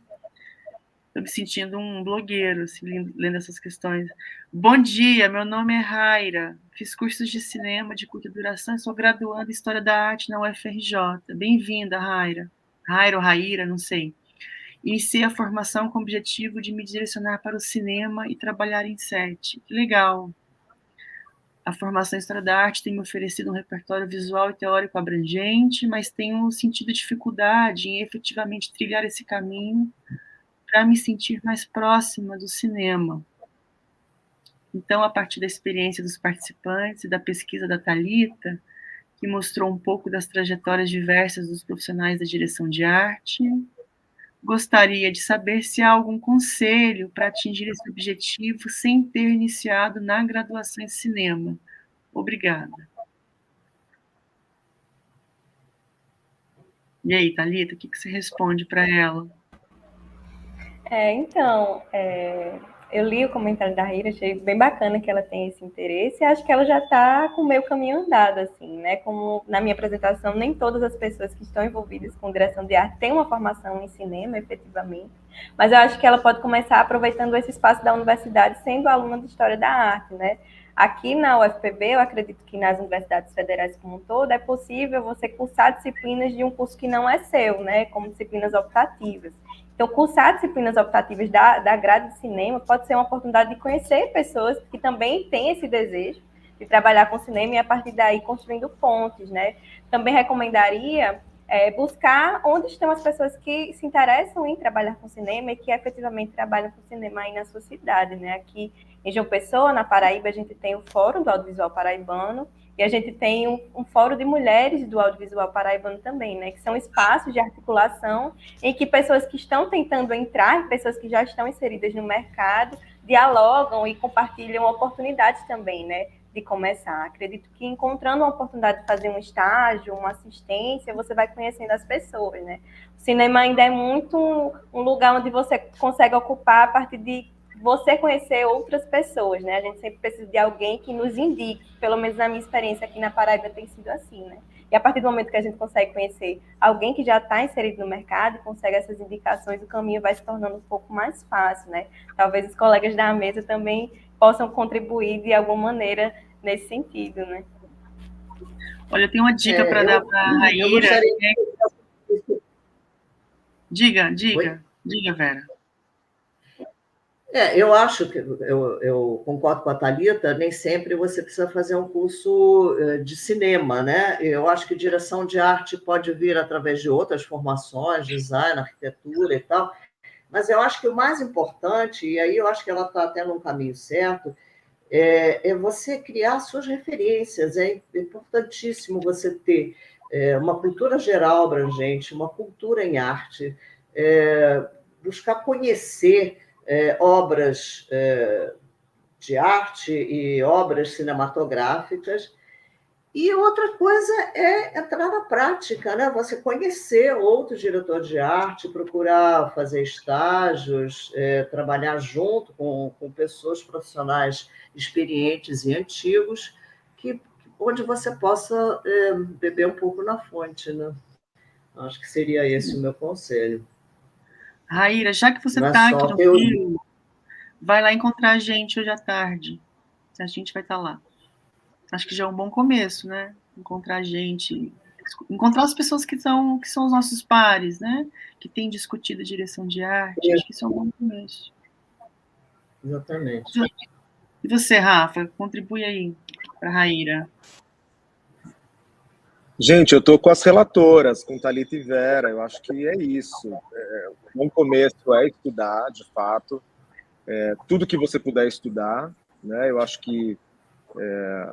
Estou me sentindo um blogueiro, assim, lendo essas questões. Bom dia, meu nome é Raira. Fiz cursos de cinema de curta duração e sou graduanda em História da Arte na UFRJ. Bem-vinda, Raira. Raira ou Raíra, não sei. Iniciei a formação com o objetivo de me direcionar para o cinema e trabalhar em set. Que legal. A formação em História da Arte tem me oferecido um repertório visual e teórico abrangente, mas tenho sentido dificuldade em efetivamente trilhar esse caminho para me sentir mais próxima do cinema. Então, a partir da experiência dos participantes e da pesquisa da Thalita, que mostrou um pouco das trajetórias diversas dos profissionais da direção de arte, gostaria de saber se há algum conselho para atingir esse objetivo sem ter iniciado na graduação em cinema. Obrigada. E aí, Thalita, o que você responde para ela? Eu li o comentário da Raíra, achei bem bacana que ela tem esse interesse, e acho que ela já está com o meio caminho andado, assim, né? Como na minha apresentação, nem todas as pessoas que estão envolvidas com direção de arte têm uma formação em cinema, efetivamente, mas eu acho que ela pode começar aproveitando esse espaço da universidade, sendo aluna de História da Arte, né? Aqui na UFPB, eu acredito que nas universidades federais como um todo, é possível você cursar disciplinas de um curso que não é seu, né? Como disciplinas optativas. Então, cursar disciplinas optativas da grade de cinema pode ser uma oportunidade de conhecer pessoas que também têm esse desejo de trabalhar com cinema e, a partir daí, construindo pontes, né? Também recomendaria buscar onde estão as pessoas que se interessam em trabalhar com cinema e que efetivamente trabalham com cinema aí na sua cidade, né? Aqui em João Pessoa, na Paraíba, a gente tem o Fórum do Audiovisual Paraibano, e a gente tem um fórum de mulheres do audiovisual paraibano também, né? Que são espaços de articulação em que pessoas que estão tentando entrar, pessoas que já estão inseridas no mercado, dialogam e compartilham oportunidades também, né? de começar. Acredito que encontrando uma oportunidade de fazer um estágio, uma assistência, você vai conhecendo as pessoas, né? O cinema ainda é muito um lugar onde você consegue ocupar a partir de você conhecer outras pessoas, né? A gente sempre precisa de alguém que nos indique, pelo menos na minha experiência aqui na Paraíba tem sido assim, né? E a partir do momento que a gente consegue conhecer alguém que já está inserido no mercado, consegue essas indicações, o caminho vai se tornando um pouco mais fácil, né? Talvez os colegas da mesa também possam contribuir de alguma maneira nesse sentido, né? Olha, eu tenho uma dica para dar para a Raíra. Eu gostaria Diga, Vera. Eu acho que eu concordo com a Thalita, nem sempre você precisa fazer um curso de cinema, né? Eu acho que direção de arte pode vir através de outras formações, design, arquitetura e tal, mas eu acho que o mais importante, e aí eu acho que ela está até no caminho certo, é você criar suas referências. É importantíssimo você ter uma cultura geral abrangente, uma cultura em arte, buscar conhecer obras de arte e obras cinematográficas. E outra coisa é entrar na prática, né? Você conhecer outros diretores de arte, procurar fazer estágios, trabalhar junto com pessoas profissionais experientes e antigos, onde você possa beber um pouco na fonte, né? Acho que seria esse o meu conselho. Raíra, já que você está aqui no Rio, vai lá encontrar a gente hoje à tarde. A gente vai estar lá. Acho que já é um bom começo, né? Encontrar gente, encontrar as pessoas que são os nossos pares, né? Que têm discutido a direção de arte. Acho que isso é um bom começo. Exatamente. E você, Rafa, contribui aí para a Raíra. Gente, eu estou com as relatoras, com Thalita e Vera. Eu acho que é isso. Um bom começo é estudar, de fato. Tudo que você puder estudar, né? Eu acho que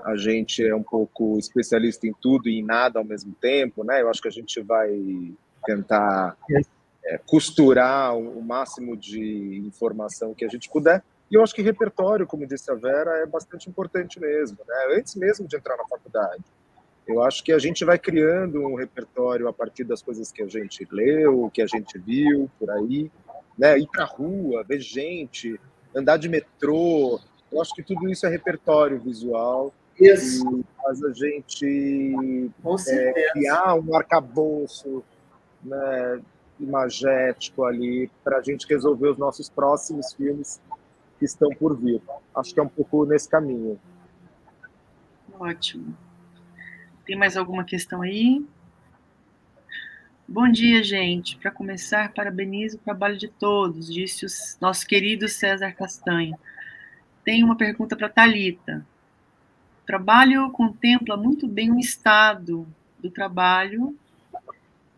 a gente é um pouco especialista em tudo e em nada ao mesmo tempo, né? Eu acho que a gente vai tentar costurar o máximo de informação que a gente puder. E eu acho que repertório, como disse a Vera, é bastante importante mesmo, né? Antes mesmo de entrar na faculdade. Eu acho que a gente vai criando um repertório a partir das coisas que a gente leu, que a gente viu por aí, né? Ir para a rua, ver gente, andar de metrô. Eu acho que tudo isso é repertório visual. Isso. E faz a gente criar um arcabouço, né, imagético ali para a gente resolver os nossos próximos filmes que estão por vir. Acho que é um pouco nesse caminho. Ótimo. Tem mais alguma questão aí? Bom dia, gente. Para começar, parabenizo o trabalho de todos, disse o nosso querido César Castanho. Tenho uma pergunta para a Thalita. O trabalho contempla muito bem o estado do trabalho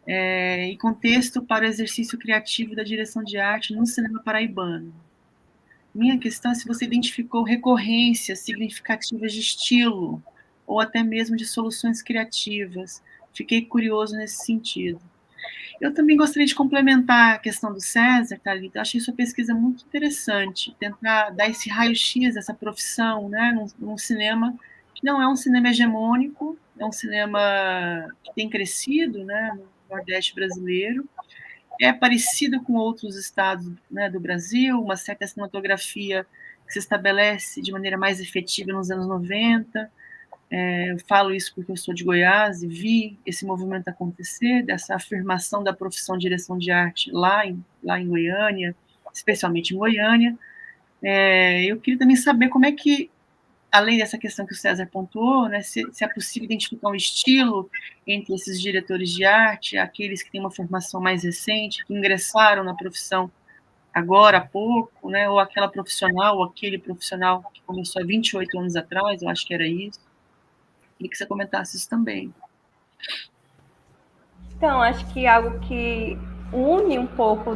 e contexto para o exercício criativo da direção de arte no cinema paraibano. Minha questão é se você identificou recorrências significativas de estilo ou até mesmo de soluções criativas. Fiquei curioso nesse sentido. Eu também gostaria de complementar a questão do César, Thalita. Eu achei sua pesquisa muito interessante, tentar dar esse raio-x dessa profissão, né, num cinema que não é um cinema hegemônico, é um cinema que tem crescido, né, no Nordeste brasileiro, é parecido com outros estados, né, do Brasil, uma certa cinematografia que se estabelece de maneira mais efetiva nos anos 90. Eu falo isso porque eu sou de Goiás e vi esse movimento acontecer, dessa afirmação da profissão de direção de arte lá em Goiânia, especialmente em Goiânia. Eu queria também saber como é que, além dessa questão que o César pontuou, né, se é possível identificar um estilo entre esses diretores de arte, aqueles que têm uma formação mais recente, que ingressaram na profissão agora há pouco, né, ou aquela profissional, ou aquele profissional que começou há 28 anos atrás, eu acho que era isso. Queria que você comentasse isso também. Então, acho que algo que une um pouco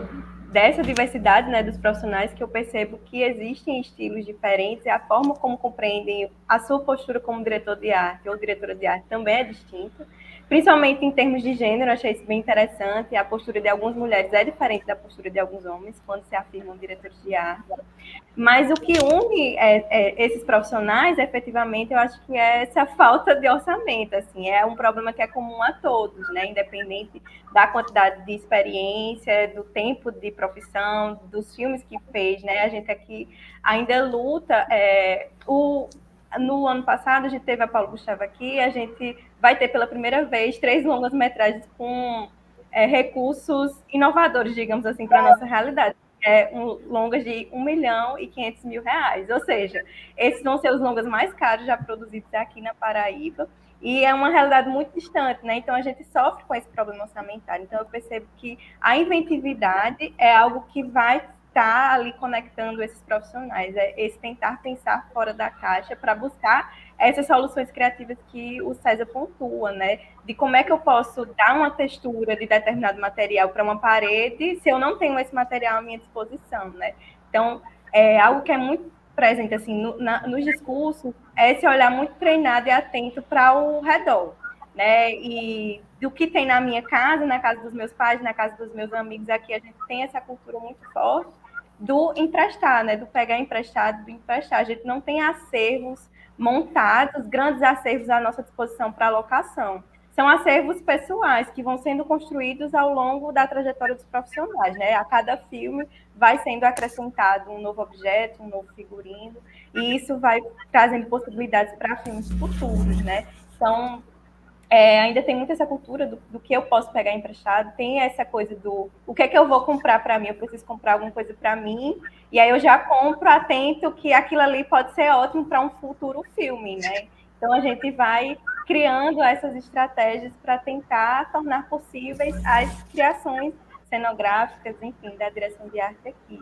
dessa diversidade, né, dos profissionais, que eu percebo que existem estilos diferentes e a forma como compreendem a sua postura como diretor de arte ou diretora de arte também é distinta. principalmente em termos de gênero, achei isso bem interessante. A postura de algumas mulheres é diferente da postura de alguns homens, quando se afirmam diretores de arte. Mas o que une esses profissionais, efetivamente, eu acho que é essa falta de orçamento. Assim, é um problema que é comum a todos, né? Independente da quantidade de experiência, do tempo de profissão, dos filmes que fez, né? A gente aqui ainda luta. No ano passado, a gente teve a Paulo Gustavo aqui, a gente vai ter pela primeira vez 3 longas-metragens com recursos inovadores, digamos assim, para a nossa realidade. Longas de R$ 1.500.000. Ou seja, esses vão ser os longas mais caros já produzidos aqui na Paraíba, e é uma realidade muito distante, né? Então a gente sofre com esse problema orçamentário. Então eu percebo que a inventividade é algo que vai estar ali conectando esses profissionais, esse tentar pensar fora da caixa para buscar essas soluções criativas que o César pontua, né? De como é que eu posso dar uma textura de determinado material para uma parede se eu não tenho esse material à minha disposição, né? Então, é algo que é muito presente assim nos discursos, é esse olhar muito treinado e atento para o redor, né? E do que tem na minha casa, na casa dos meus pais, na casa dos meus amigos, aqui a gente tem essa cultura muito forte do emprestar, né? Do pegar emprestado, do emprestar. A gente não tem acervos montados, grandes acervos à nossa disposição para alocação. São acervos pessoais que vão sendo construídos ao longo da trajetória dos profissionais, né? A cada filme vai sendo acrescentado um novo objeto, um novo figurino, e isso vai trazendo possibilidades para filmes futuros, né? Então, ainda tem muito essa cultura do que eu posso pegar emprestado, tem essa coisa do o que é que eu vou comprar para mim, eu preciso comprar alguma coisa para mim, e aí eu já compro atento que aquilo ali pode ser ótimo para um futuro filme, né? Então a gente vai criando essas estratégias para tentar tornar possíveis as criações cenográficas, enfim, da direção de arte aqui.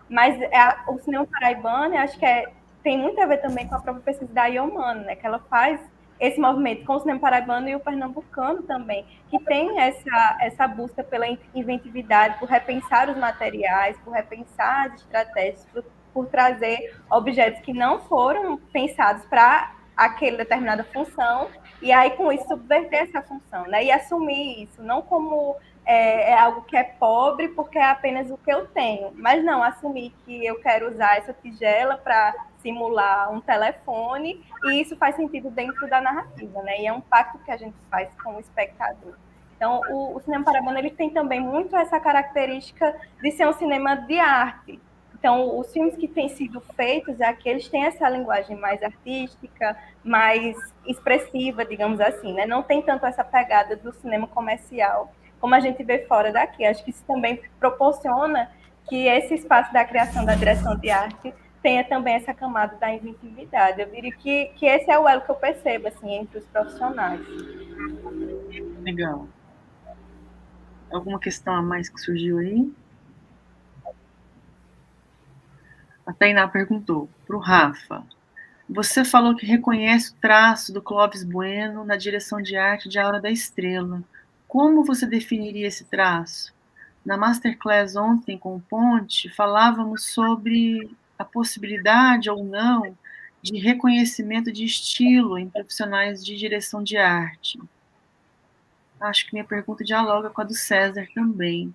Mas o cinema paraibano, eu acho que tem muito a ver também com a própria pesquisa da Iomano, né? Que ela faz esse movimento com o cinema paraibano e o pernambucano também, que tem essa busca pela inventividade, por repensar os materiais, por repensar as estratégias, por trazer objetos que não foram pensados para aquela determinada função, e aí com isso subverter essa função, né? E assumir isso, não como algo que é pobre porque é apenas o que eu tenho, mas não, assumir que eu quero usar essa tigela para simular um telefone, e isso faz sentido dentro da narrativa, né? E é um pacto que a gente faz com o espectador. Então, o cinema paraibano ele tem também muito essa característica de ser um cinema de arte. Então, os filmes que têm sido feitos, aqueles têm essa linguagem mais artística, mais expressiva, digamos assim, né? Não tem tanto essa pegada do cinema comercial, como a gente vê fora daqui. Acho que isso também proporciona que esse espaço da criação da direção de arte tenha também essa camada da inventividade. Eu diria que esse é o elo que eu percebo assim, entre os profissionais. Legal. Alguma questão a mais que surgiu aí? A Tainá perguntou para o Rafa. Você falou que reconhece o traço do Clóvis Bueno na direção de arte de A Hora da Estrela. Como você definiria esse traço? Na Masterclass ontem com o Ponte, falávamos sobre a possibilidade ou não de reconhecimento de estilo em profissionais de direção de arte. Acho que minha pergunta dialoga com a do César também.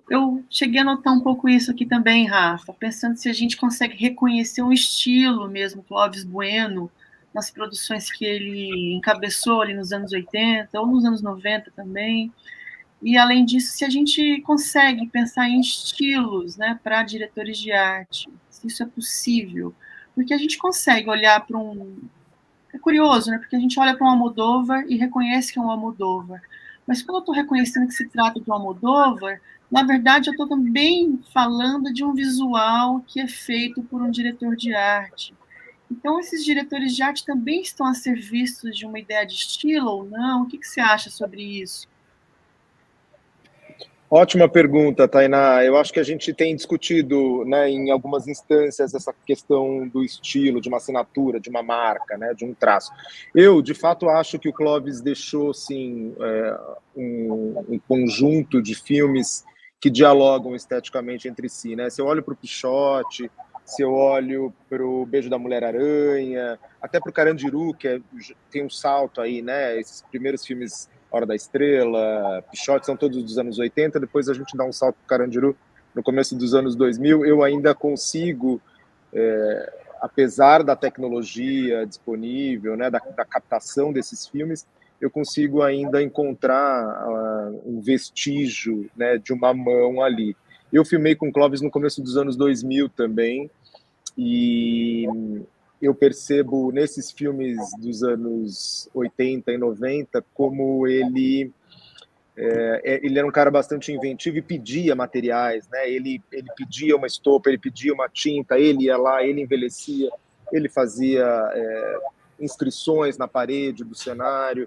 Eu cheguei a notar um pouco isso aqui também, Rafa, pensando se a gente consegue reconhecer um estilo mesmo, Clóvis Bueno, nas produções que ele encabeçou ali nos anos 80 ou nos anos 90 também. E, além disso, se a gente consegue pensar em estilos, né, para diretores de arte, se isso é possível. Porque a gente consegue olhar para um... É curioso, né, porque a gente olha para um Almodóvar e reconhece que é um Almodóvar. Mas quando eu estou reconhecendo que se trata de um Almodóvar, na verdade eu estou também falando de um visual que é feito por um diretor de arte. Então, esses diretores de arte também estão a ser vistos de uma ideia de estilo ou não? O que você acha sobre isso? Ótima pergunta, Tainá. Eu acho que a gente tem discutido, né, em algumas instâncias essa questão do estilo, de uma assinatura, de uma marca, né, de um traço. Eu, de fato, acho que o Clóvis deixou, sim, um conjunto de filmes que dialogam esteticamente entre si, né? Se eu olho para o Pichote, se eu olho para o Beijo da Mulher-Aranha, até para o Carandiru, que tem um salto aí, né? Esses primeiros filmes, Hora da Estrela, Pichote, são todos dos anos 80, depois a gente dá um salto para o Carandiru no começo dos anos 2000, eu ainda consigo, apesar da tecnologia disponível, né, da captação desses filmes, eu consigo ainda encontrar um vestígio, né, de uma mão ali. Eu filmei com Clovis no começo dos anos 2000 também, e eu percebo nesses filmes dos anos 80 e 90 como ele era um cara bastante inventivo e pedia materiais, né? Ele pedia uma estopa, ele pedia uma tinta, ele ia lá, ele envelhecia, ele fazia inscrições na parede do cenário.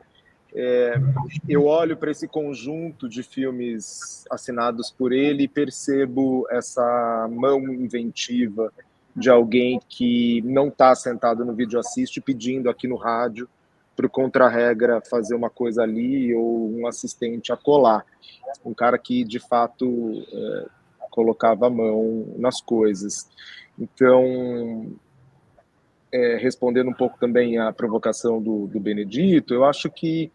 Eu olho para esse conjunto de filmes assinados por ele e percebo essa mão inventiva de alguém que não está sentado no vídeo assiste pedindo aqui no rádio para o Contra-Regra fazer uma coisa ali ou um assistente a colar. Um cara que, de fato, colocava a mão nas coisas. Então, respondendo um pouco também à provocação do Benedito, eu acho que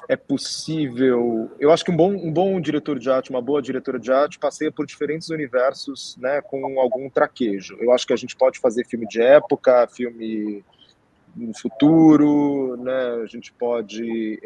é possível. Eu acho que um bom diretor de arte, uma boa diretora de arte, passeia por diferentes universos, né, com algum traquejo. Eu acho que a gente pode fazer filme de época, filme no futuro, né? A gente pode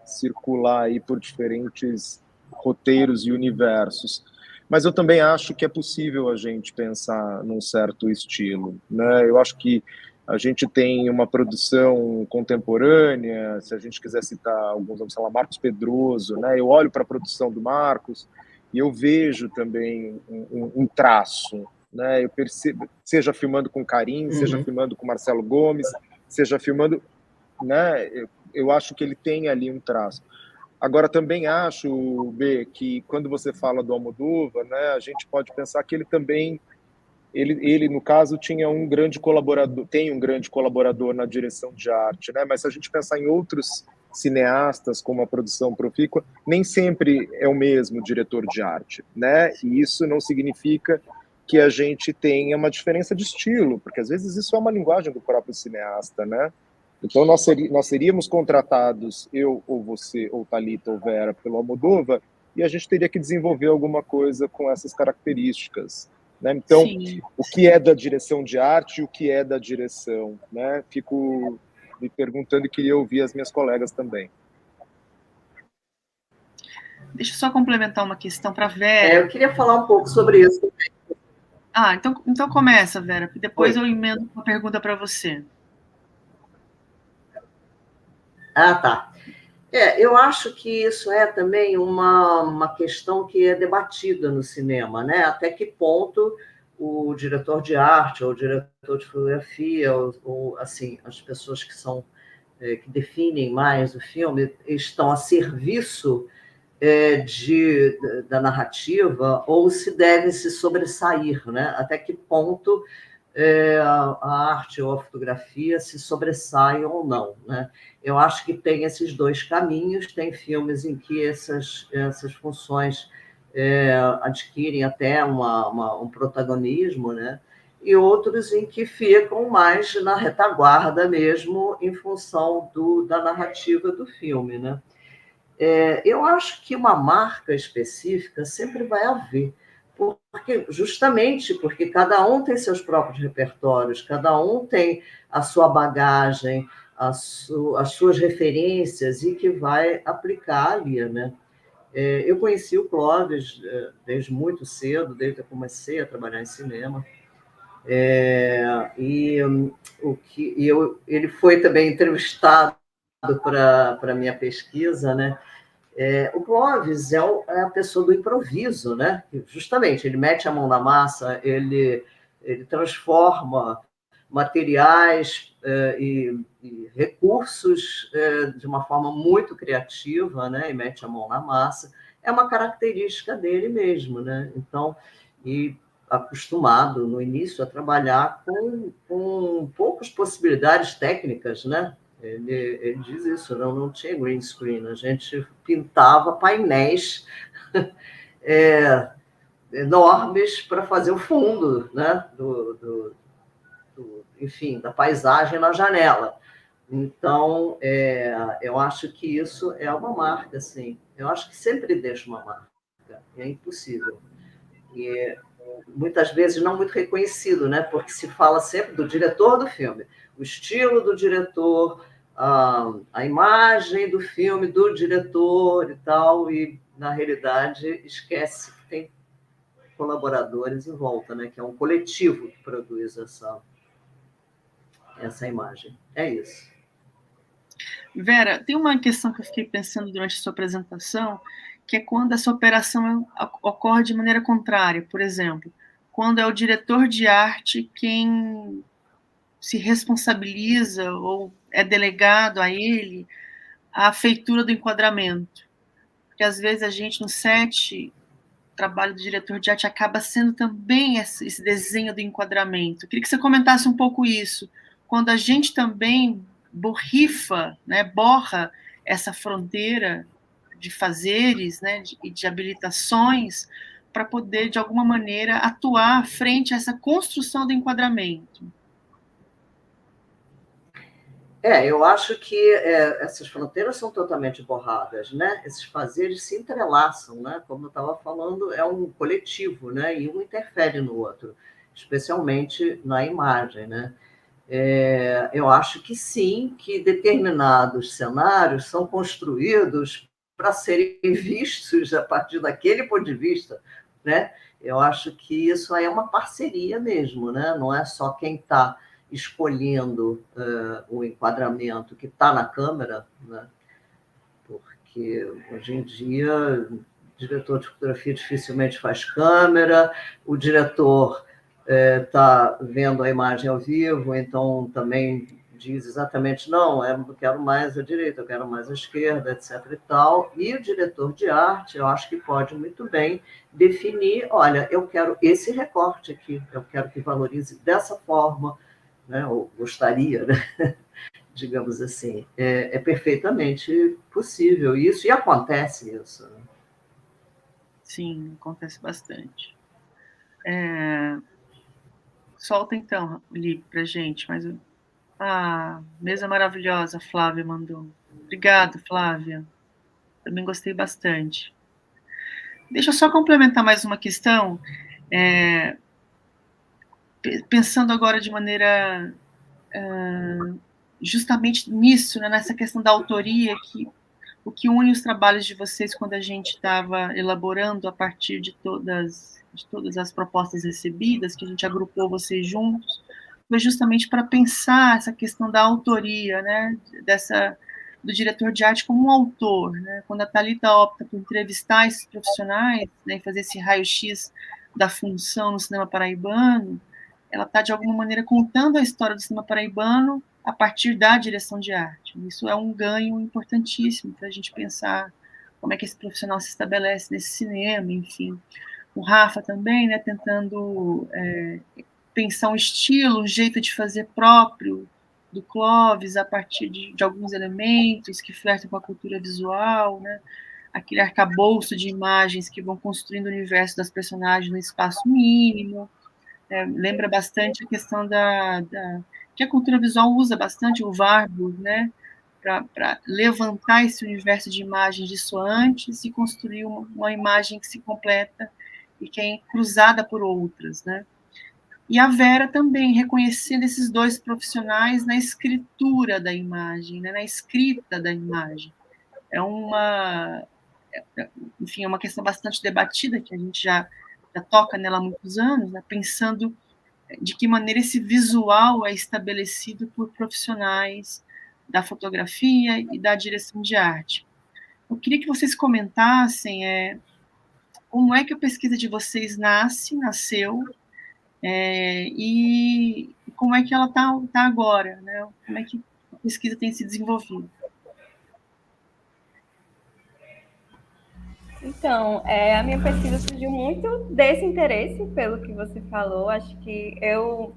circular aí por diferentes roteiros e universos. Mas eu também acho que é possível a gente pensar num certo estilo, né? Eu acho que a gente tem uma produção contemporânea, se a gente quiser citar alguns, sei lá, Marcos Pedroso, né? Eu olho para a produção do Marcos e eu vejo também um traço, né? Eu percebo, seja filmando com Karim, seja filmando com Marcelo Gomes, seja filmando, né? Eu acho que ele tem ali um traço. Agora, também acho, B, que quando você fala do Almodóvar, né, a gente pode pensar que ele também, ele no caso, tinha um grande colaborador, tem um grande colaborador na direção de arte, né? Mas se a gente pensar em outros cineastas com uma produção profícua, nem sempre é o mesmo diretor de arte, né? E isso não significa que a gente tenha uma diferença de estilo, porque às vezes isso é uma linguagem do próprio cineasta, né? Então nós seríamos contratados, eu ou você, ou Thalita ou Vera, pelo Almodóvar, e a gente teria que desenvolver alguma coisa com essas características, né? Então, sim, o que é da direção de arte e o que é da direção, né? Fico me perguntando e queria ouvir as minhas colegas também. Deixa eu só complementar uma questão para a Vera. Eu queria falar um pouco sobre isso também. Então começa, Vera, depois eu emendo uma pergunta para você. Tá. Eu acho que isso é também uma questão que é debatida no cinema, né? Até que ponto o diretor de arte ou o diretor de fotografia ou assim, as pessoas que são que definem mais o filme estão a serviço da narrativa ou se devem se sobressair, né? Até que ponto a arte ou a fotografia se sobressaem ou não, né? Eu acho que tem esses dois caminhos, tem filmes em que essas funções adquirem até um protagonismo, né? E outros em que ficam mais na retaguarda mesmo, em função da narrativa do filme, né? Eu acho que uma marca específica sempre vai haver, justamente porque cada um tem seus próprios repertórios, cada um tem a sua bagagem, as suas referências e que vai aplicar ali, né? Eu conheci o Clovis desde muito cedo, desde que eu comecei a trabalhar em cinema. Ele foi também entrevistado para a minha pesquisa, né? O Clovis é a pessoa do improviso, né? Justamente, ele mete a mão na massa, ele transforma materiais e recursos de uma forma muito criativa, né? E mete a mão na massa. É uma característica dele mesmo, né? Então, e acostumado no início a trabalhar com poucas possibilidades técnicas, né? Ele diz isso, não tinha green screen, a gente pintava painéis enormes para fazer o fundo, né, enfim, da paisagem na janela. Então, eu acho que isso é uma marca, assim. Eu acho que sempre deixa uma marca. É impossível. E muitas vezes não muito reconhecido, né? Porque se fala sempre do diretor do filme, o estilo do diretor, a imagem do filme do diretor e tal, e na realidade esquece que tem colaboradores em volta, né? Que é um coletivo que produz essa imagem. É isso. Vera, tem uma questão que eu fiquei pensando durante a sua apresentação, que é quando essa operação ocorre de maneira contrária. Por exemplo, quando é o diretor de arte quem se responsabiliza ou é delegado a ele a feitura do enquadramento. Porque às vezes a gente no set, o trabalho do diretor de arte acaba sendo também esse desenho do enquadramento. Eu queria que você comentasse um pouco isso. Quando a gente também borrifa, né, borra essa fronteira de fazeres, né, de habilitações, para poder, de alguma maneira, atuar frente a essa construção do enquadramento. Eu acho que essas fronteiras são totalmente borradas, né? Esses fazeres se entrelaçam, né? Como eu estava falando, é um coletivo, né? E um interfere no outro, especialmente na imagem, né? Eu acho que sim, que determinados cenários são construídos para serem vistos a partir daquele ponto de vista, né? Eu acho que isso aí é uma parceria mesmo, né? Não é só quem está escolhendo o enquadramento que está na câmera, né? Porque hoje em dia o diretor de fotografia dificilmente faz câmera, o diretor está vendo a imagem ao vivo, então também diz exatamente, não, eu quero mais à direita, eu quero mais à esquerda, etc. e tal. E o diretor de arte, eu acho que pode muito bem definir, olha, eu quero esse recorte aqui, eu quero que valorize dessa forma, né? Ou gostaria, né? Digamos assim. É perfeitamente possível isso, e acontece isso. Né? Sim, acontece bastante. Solta então, Li, pra gente. Mesa maravilhosa, Flávia mandou. Obrigado, Flávia. Também gostei bastante. Deixa eu só complementar mais uma questão. Pensando agora de maneira justamente nisso, né, nessa questão da autoria, que o que une os trabalhos de vocês quando a gente estava elaborando a partir de todas as propostas recebidas, que a gente agrupou vocês juntos, foi justamente para pensar essa questão da autoria, né, do diretor de arte como um autor, né? Quando a Thalita opta por entrevistar esses profissionais, né, e fazer esse raio-x da função no cinema paraibano, ela está, de alguma maneira, contando a história do cinema paraibano a partir da direção de arte. Isso é um ganho importantíssimo para a gente pensar como é que esse profissional se estabelece nesse cinema, enfim. O Rafa também, né, tentando pensar um estilo, um jeito de fazer próprio do Clóvis a partir de alguns elementos que flertam com a cultura visual, né, aquele arcabouço de imagens que vão construindo o universo das personagens no espaço mínimo. Lembra bastante a questão que a cultura visual usa bastante o Warburg, né, para levantar esse universo de imagens dissoantes e construir uma imagem que se completa e que é cruzada por outras, né? E a Vera também reconhecendo esses dois profissionais na escritura da imagem, né, na escrita da imagem. Enfim, é uma questão bastante debatida, que a gente já toca nela há muitos anos, né, pensando de que maneira esse visual é estabelecido por profissionais da fotografia e da direção de arte. Eu queria que vocês comentassem como é que a pesquisa de vocês nasceu, e como é que ela tá agora, né? Como é que a pesquisa tem se desenvolvido. Então, a minha pesquisa surgiu muito desse interesse, pelo que você falou. Acho que eu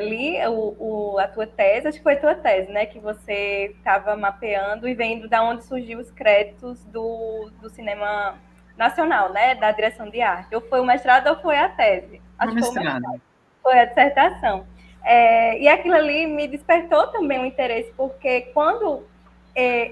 li a tua tese, acho que foi a tua tese, né? Que você estava mapeando e vendo de onde surgiu os créditos do cinema nacional, né, da direção de arte. Ou foi o mestrado ou foi a tese. Acho que foi o mestrado. Foi a dissertação. E aquilo ali me despertou também um interesse, porque quando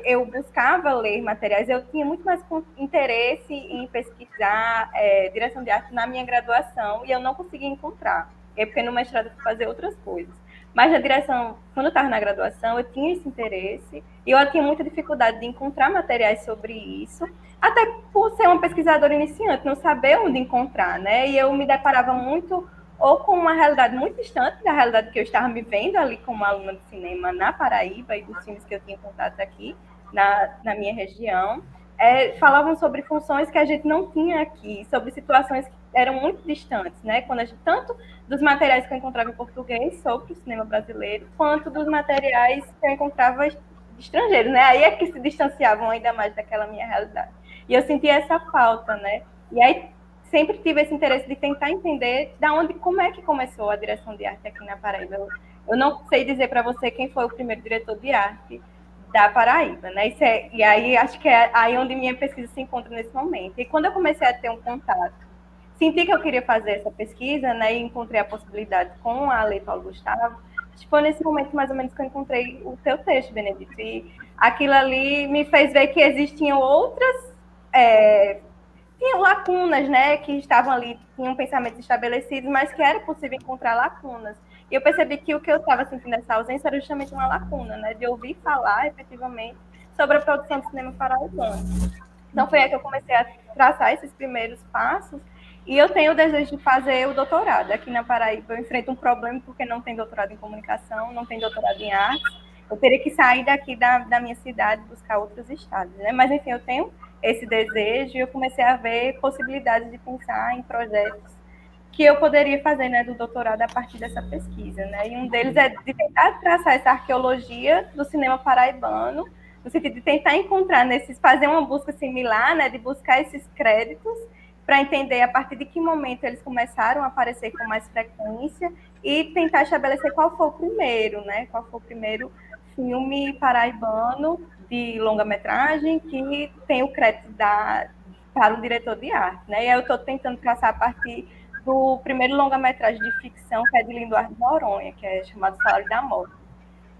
eu buscava ler materiais, eu tinha muito mais interesse em pesquisar direção de arte na minha graduação, e eu não conseguia encontrar. Porque no mestrado eu fui fazer outras coisas. Mas na direção, quando eu estava na graduação, eu tinha esse interesse, e eu tinha muita dificuldade de encontrar materiais sobre isso, até por ser uma pesquisadora iniciante, não saber onde encontrar, né? E eu me deparava muito ou com uma realidade muito distante da realidade que eu estava me vendo ali como aluna de cinema na Paraíba e dos filmes que eu tinha contato aqui na minha região, falavam sobre funções que a gente não tinha aqui, sobre situações que eram muito distantes, né? Quando tanto dos materiais que eu encontrava em português sobre o cinema brasileiro, quanto dos materiais que eu encontrava estrangeiros, né? Aí é que se distanciavam ainda mais daquela minha realidade. E eu sentia essa falta, né? E aí sempre tive esse interesse de tentar entender como é que começou a direção de arte aqui na Paraíba. Eu não sei dizer para você quem foi o primeiro diretor de arte da Paraíba, né? E aí acho que é aí onde minha pesquisa se encontra nesse momento. E quando eu comecei a ter um contato, senti que eu queria fazer essa pesquisa, né? E encontrei a possibilidade com a Lei Paulo Gustavo. Foi nesse momento mais ou menos que eu encontrei o teu texto, Benedito. E aquilo ali me fez ver que existiam outras tinham lacunas, né, que estavam ali, tinham pensamentos estabelecidos, mas que era possível encontrar lacunas. E eu percebi que o que eu estava sentindo nessa ausência era justamente uma lacuna, né, de ouvir falar, efetivamente, sobre a produção de cinema paraibano. Então foi aí que eu comecei a traçar esses primeiros passos, e eu tenho o desejo de fazer o doutorado. Aqui na Paraíba eu enfrento um problema porque não tem doutorado em comunicação, não tem doutorado em artes. Eu teria que sair daqui da minha cidade e buscar outros estados, né? Mas, enfim, eu tenho esse desejo e eu comecei a ver possibilidades de pensar em projetos que eu poderia fazer, né, do doutorado a partir dessa pesquisa, né? E um deles é de tentar traçar essa arqueologia do cinema paraibano, no sentido de tentar encontrar fazer uma busca similar, né, de buscar esses créditos para entender a partir de que momento eles começaram a aparecer com mais frequência e tentar estabelecer qual foi o primeiro, né? Qual foi o primeiro filme paraibano de longa-metragem que tem o crédito para o diretor de arte, né? E aí eu estou tentando traçar a partir do primeiro longa-metragem de ficção, que é de Linduardo Noronha, que é chamado Salário da Morte.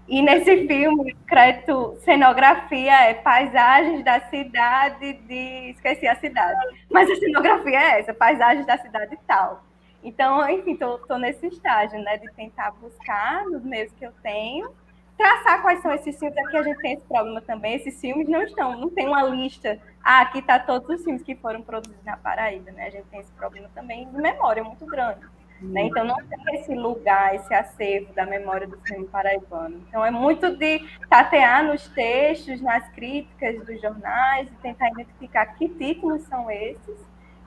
E nesse filme, o crédito cenografia é paisagens da cidade de... Esqueci a cidade. Mas a cenografia é essa, paisagens da cidade e tal. Então, enfim, estou nesse estágio, né, de tentar buscar nos meios que eu tenho, traçar quais são esses filmes. Aqui a gente tem esse problema também, esses filmes não tem uma lista, aqui está todos os filmes que foram produzidos na Paraíba, né? A gente tem esse problema também de memória muito grande. Né? Então, não tem esse lugar, esse acervo da memória do cinema paraibano. Então, é muito de tatear nos textos, nas críticas dos jornais, e tentar identificar que títulos são esses,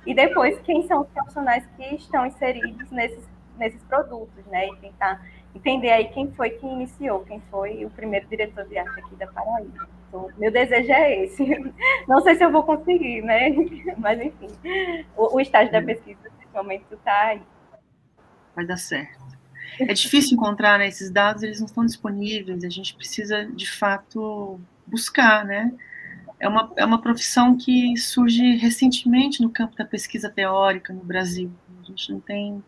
e depois quem são os profissionais que estão inseridos nesses produtos, né? E tentar entender aí quem foi que iniciou, quem foi o primeiro diretor de arte aqui da Paraíba. Então, meu desejo é esse. Não sei se eu vou conseguir, né? Mas, enfim, o estágio da pesquisa, nesse momento, está aí. Vai dar certo. É difícil encontrar, né, esses dados, eles não estão disponíveis, a gente precisa, de fato, buscar, né? É uma profissão que surge recentemente no campo da pesquisa teórica no Brasil. A gente não tem...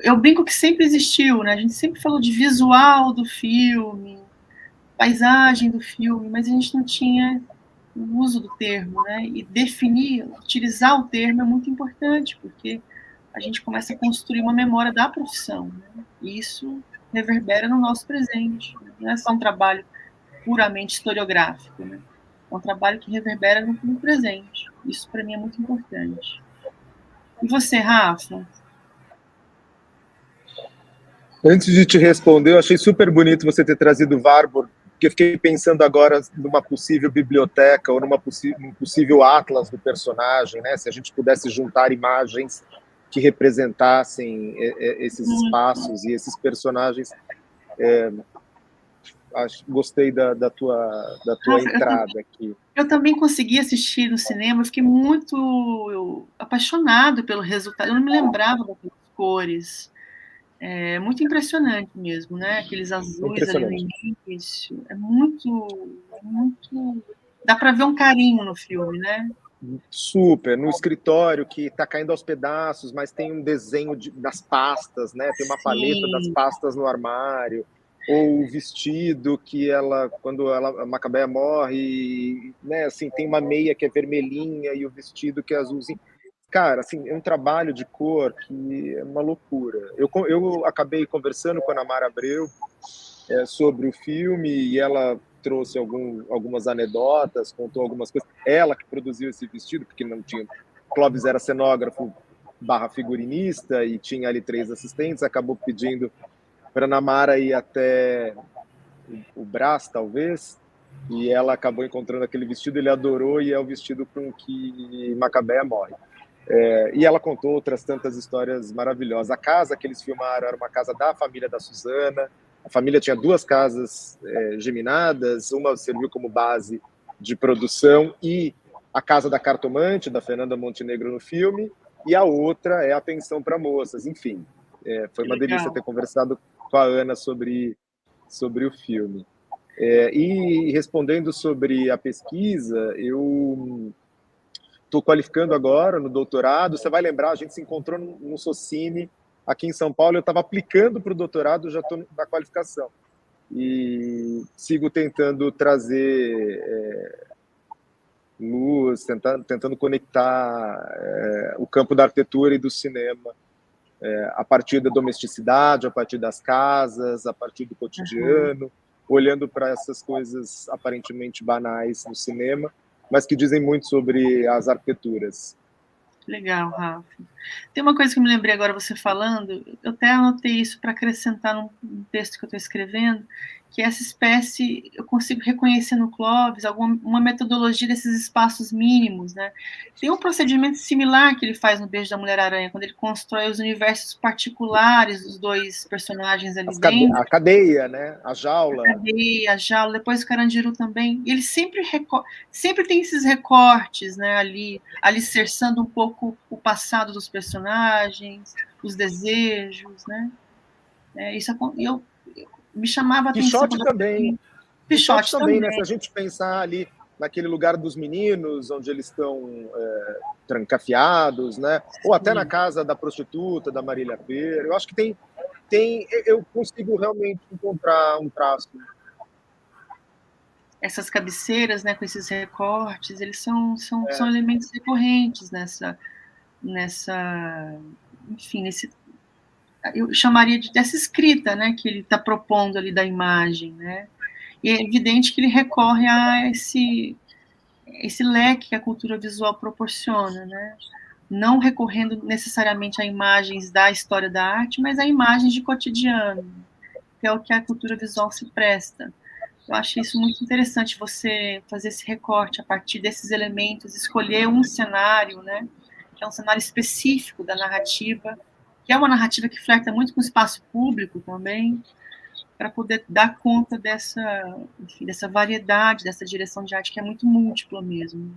Eu brinco que sempre existiu, né? A gente sempre falou de visual do filme, paisagem do filme, mas a gente não tinha o uso do termo, né? E definir, utilizar o termo é muito importante, porque a gente começa a construir uma memória da profissão, né? E isso reverbera no nosso presente. Não é só um trabalho puramente historiográfico, né? É um trabalho que reverbera no presente. Isso, para mim, é muito importante. E você, Rafa? Antes de te responder, eu achei super bonito você ter trazido o Warburg, porque eu fiquei pensando agora numa possível biblioteca ou num possível atlas do personagem, né? Se a gente pudesse juntar imagens que representassem esses espaços e esses personagens. Gostei da tua entrada aqui. Eu também consegui assistir no cinema, eu fiquei muito apaixonado pelo resultado, eu não me lembrava daquelas cores. É muito impressionante mesmo, né? Aqueles azuis ali no início. É muito... Dá para ver um carinho no filme, né? Super, no escritório que está caindo aos pedaços, mas tem um desenho das pastas, né? Tem uma paleta das pastas no armário, ou o vestido que ela, quando a Macabeia morre, né? Assim, tem uma meia que é vermelhinha e o vestido que é azulzinho. Cara, assim, é um trabalho de cor que é uma loucura. Eu acabei conversando com a Ana Mara Abreu sobre o filme e ela trouxe algumas anedotas, contou algumas coisas. Ela que produziu esse vestido, porque não tinha... Clóvis era cenógrafo / figurinista e tinha ali 3 assistentes, acabou pedindo para Ana Mara ir até o Brás, talvez, e ela acabou encontrando aquele vestido, ele adorou e é o vestido com que Macabeia morre. E ela contou outras tantas histórias maravilhosas. A casa que eles filmaram era uma casa da família da Suzana. A família tinha 2 casas geminadas, uma serviu como base de produção e a casa da cartomante, da Fernanda Montenegro no filme, e a outra é a pensão para moças. Enfim, foi uma delícia ter conversado com a Ana sobre o filme. E respondendo sobre a pesquisa, eu estou qualificando agora no doutorado. Você vai lembrar, a gente se encontrou no Socini, aqui em São Paulo. Eu estava aplicando para o doutorado, já estou na qualificação. E sigo tentando trazer luz, tentando conectar o campo da arquitetura e do cinema a partir da domesticidade, a partir das casas, a partir do cotidiano, olhando para essas coisas aparentemente banais no cinema, mas que dizem muito sobre as arquiteturas. Legal, Rafa. Tem uma coisa que eu me lembrei agora você falando, eu até anotei isso para acrescentar num texto que eu estou escrevendo, que essa espécie, eu consigo reconhecer no Clóvis uma metodologia desses espaços mínimos, né? Tem um procedimento similar que ele faz no Beijo da Mulher-Aranha, quando ele constrói os universos particulares dos 2 personagens ali dentro. A cadeia, né? A jaula. A jaula, depois o Carandiru também. E ele sempre tem esses recortes, né, ali, alicerçando um pouco o passado dos personagens, os desejos, né? Isso me chamava a atenção. Quixote também. Quixote também, né? Se a gente pensar ali naquele lugar dos meninos, onde eles estão trancafiados, né? Ou até na casa da prostituta, da Marília Pêra. Eu acho que eu consigo realmente encontrar um traço. Essas cabeceiras, né, com esses recortes, eles são elementos recorrentes enfim, eu chamaria dessa escrita, né, que ele está propondo ali da imagem, né? E é evidente que ele recorre a esse leque que a cultura visual proporciona, né? Não recorrendo necessariamente a imagens da história da arte, mas a imagens de cotidiano, que é o que a cultura visual se presta. Eu acho isso muito interessante, você fazer esse recorte a partir desses elementos, escolher um cenário, né, que é um cenário específico da narrativa, que é uma narrativa que flerta muito com o espaço público também, para poder dar conta dessa variedade, dessa direção de arte que é muito múltipla mesmo.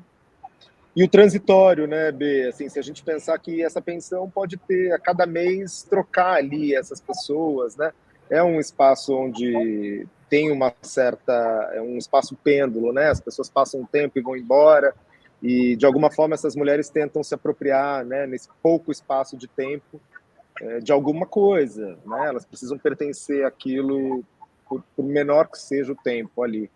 E o transitório, né, B? Assim, se a gente pensar que essa pensão pode ter, a cada mês, trocar ali essas pessoas, né? É um espaço onde tem um espaço pêndulo, né? As pessoas passam um tempo e vão embora, e de alguma forma essas mulheres tentam se apropriar, né, nesse pouco espaço de tempo, de alguma coisa, né? Elas precisam pertencer àquilo, por menor que seja o tempo ali.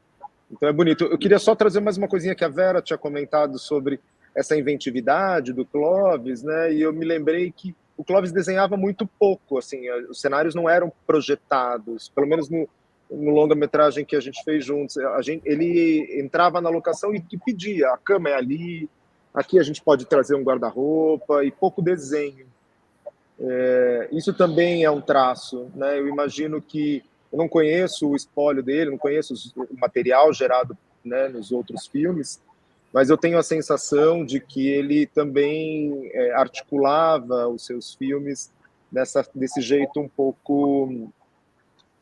Então é bonito. Eu queria só trazer mais uma coisinha que a Vera tinha comentado sobre essa inventividade do Clóvis, né? E eu me lembrei que o Clóvis desenhava muito pouco, assim, os cenários não eram projetados, pelo menos no longa-metragem que a gente fez juntos. Ele entrava na locação e pedia, a cama é ali, aqui a gente pode trazer um guarda-roupa, e pouco desenho. Isso também é um traço, né? Eu imagino que eu não conheço o espólio dele, não conheço o material gerado, né, nos outros filmes, mas eu tenho a sensação de que ele também articulava os seus filmes desse jeito um pouco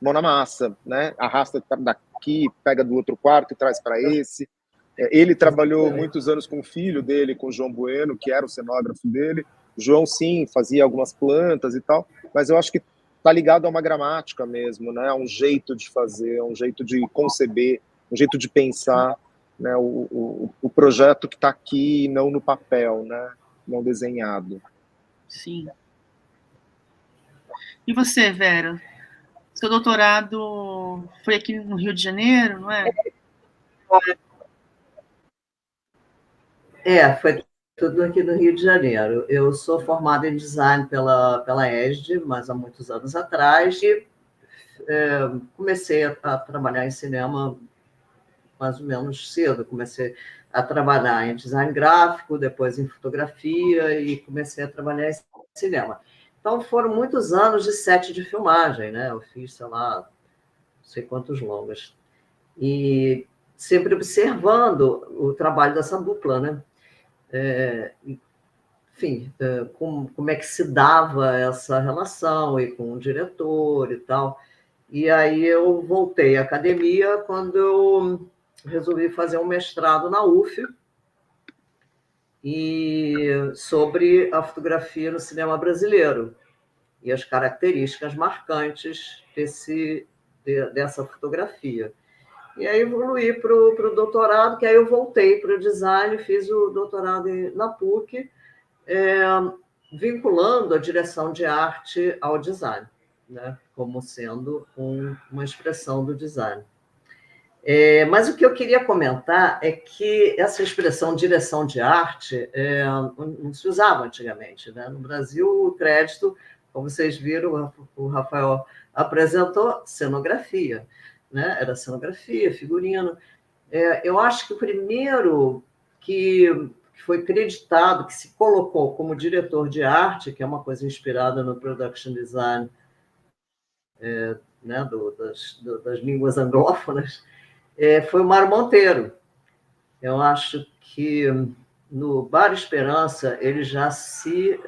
mão na massa, né? Arrasta daqui, pega do outro quarto e traz para esse. Ele trabalhou muitos anos com o filho dele, com o João Bueno, que era o cenógrafo dele. O João, sim, fazia algumas plantas e tal, mas eu acho que está ligado a uma gramática mesmo, né? A um jeito de fazer, a um jeito de conceber, um jeito de pensar. né, o projeto que está aqui, não no papel, né, não desenhado. Sim. E você, Vera? Seu doutorado foi aqui no Rio de Janeiro, não é? Foi tudo aqui no Rio de Janeiro. Eu sou formada em design pela ESD, mas há muitos anos atrás, e comecei a trabalhar em cinema mais ou menos cedo. Comecei a trabalhar em design gráfico, depois em fotografia, e comecei a trabalhar em cinema. Então, foram muitos anos de set de filmagem, né? Eu fiz, sei lá, não sei quantos longas. E sempre observando o trabalho dessa dupla, né? Enfim, como é que se dava essa relação e com o diretor e tal. E aí eu voltei à academia quando eu resolvi fazer um mestrado na UF sobre a fotografia no cinema brasileiro e as características marcantes dessa fotografia. E aí evoluí para o doutorado, que aí eu voltei para o design, fiz o doutorado na PUC, vinculando a direção de arte ao design, né, como sendo uma expressão do design. Mas o que eu queria comentar é que essa expressão direção de arte não se usava antigamente, né? No Brasil, o crédito, como vocês viram, o Rafael apresentou cenografia, né? Era cenografia, figurino. Eu acho que o primeiro que foi creditado, que se colocou como diretor de arte, que é uma coisa inspirada no production design, né, das línguas anglófonas, foi o Mário Monteiro. Eu acho que no Bar Esperança ele já se